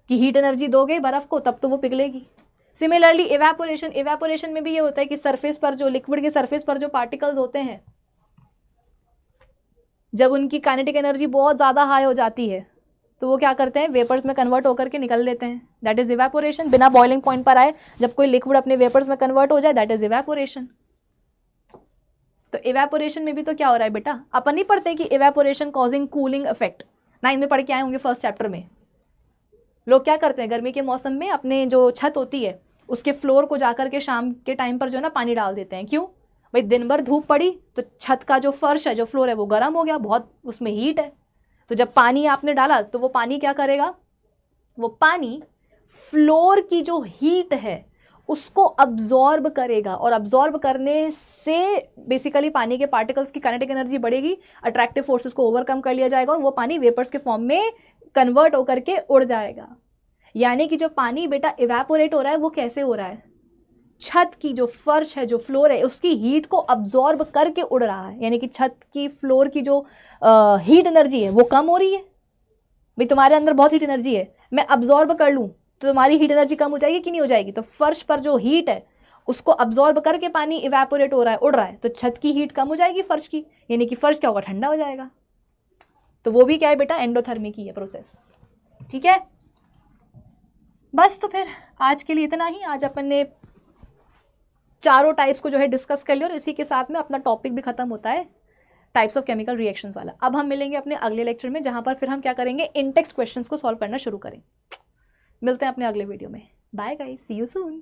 कि हीट एनर्जी दोगे बर्फ को तब तो वो पिघलेगी। सिमिलरली इवेपोरेशन में भी ये होता है कि सरफेस पर जो लिक्विड के सरफेस पर जो पार्टिकल्स होते हैं, जब उनकी काइनेटिक एनर्जी बहुत ज़्यादा हाई हो जाती है तो वो क्या करते हैं, वेपर्स में कन्वर्ट होकर के निकल लेते हैं, दैट इज इवेपोरेशन। बिना बॉइलिंग पॉइंट पर आए जब कोई लिक्विड अपने वेपर्स में कन्वर्ट हो जाए, दैट इज इवेपोरेशन। तो इवेपोरेशन में भी तो क्या हो रहा है बेटा, अपन नहीं पढ़ते कि evaporation causing cooling effect, 9th में पढ़ के आए होंगे फर्स्ट चैप्टर में। लोग क्या करते हैं, गर्मी के मौसम में अपने जो छत होती है उसके फ्लोर को जाकर के शाम के टाइम पर जो ना पानी डाल देते हैं। क्यों भाई, दिन भर धूप पड़ी तो छत का जो फर्श है, जो फ्लोर है वो गर्म हो गया, बहुत उसमें हीट है। तो जब पानी आपने डाला तो वो पानी क्या करेगा, वो पानी फ्लोर की जो हीट है उसको अब्जॉर्ब करेगा, और अब्जॉर्ब करने से बेसिकली पानी के पार्टिकल्स की काइनेटिक एनर्जी बढ़ेगी, अट्रैक्टिव फोर्सेस को ओवरकम कर लिया जाएगा और वो पानी वेपर्स के फॉर्म में कन्वर्ट होकर के उड़ जाएगा। यानी कि जो पानी बेटा इवेपोरेट हो रहा है वो कैसे हो रहा है, छत की जो फर्श है, जो फ्लोर है, उसकी हीट को अब्जॉर्ब करके उड़ रहा है। यानी कि छत की फ्लोर की जो हीट एनर्जी है वो कम हो रही है। भाई तुम्हारे अंदर बहुत हीट एनर्जी है, मैं अब्जॉर्ब कर लूँ तो तुम्हारी हीट एनर्जी कम हो जाएगी कि नहीं हो जाएगी। तो फर्श पर जो हीट है उसको अब्जॉर्ब करके पानी इवेपोरेट हो रहा है, उड़ रहा है, तो छत की हीट कम हो जाएगी फर्श की, यानी कि फर्श क्या होगा, ठंडा हो जाएगा। तो वो भी क्या है बेटा, एंडोथर्मिक ही है प्रोसेस। ठीक है, बस तो फिर आज के लिए इतना ही। आज अपन ने चारों टाइप्स को जो है डिस्कस कर लिया और इसी के साथ में अपना टॉपिक भी खत्म होता है टाइप्स ऑफ केमिकल रिएक्शंस वाला। अब हम मिलेंगे अपने अगले लेक्चर में, जहां पर फिर हम क्या करेंगे, इन टेक्स्ट क्वेश्चंस को सॉल्व करना शुरू करें। मिलते हैं अपने अगले वीडियो में। Bye guys, see you soon.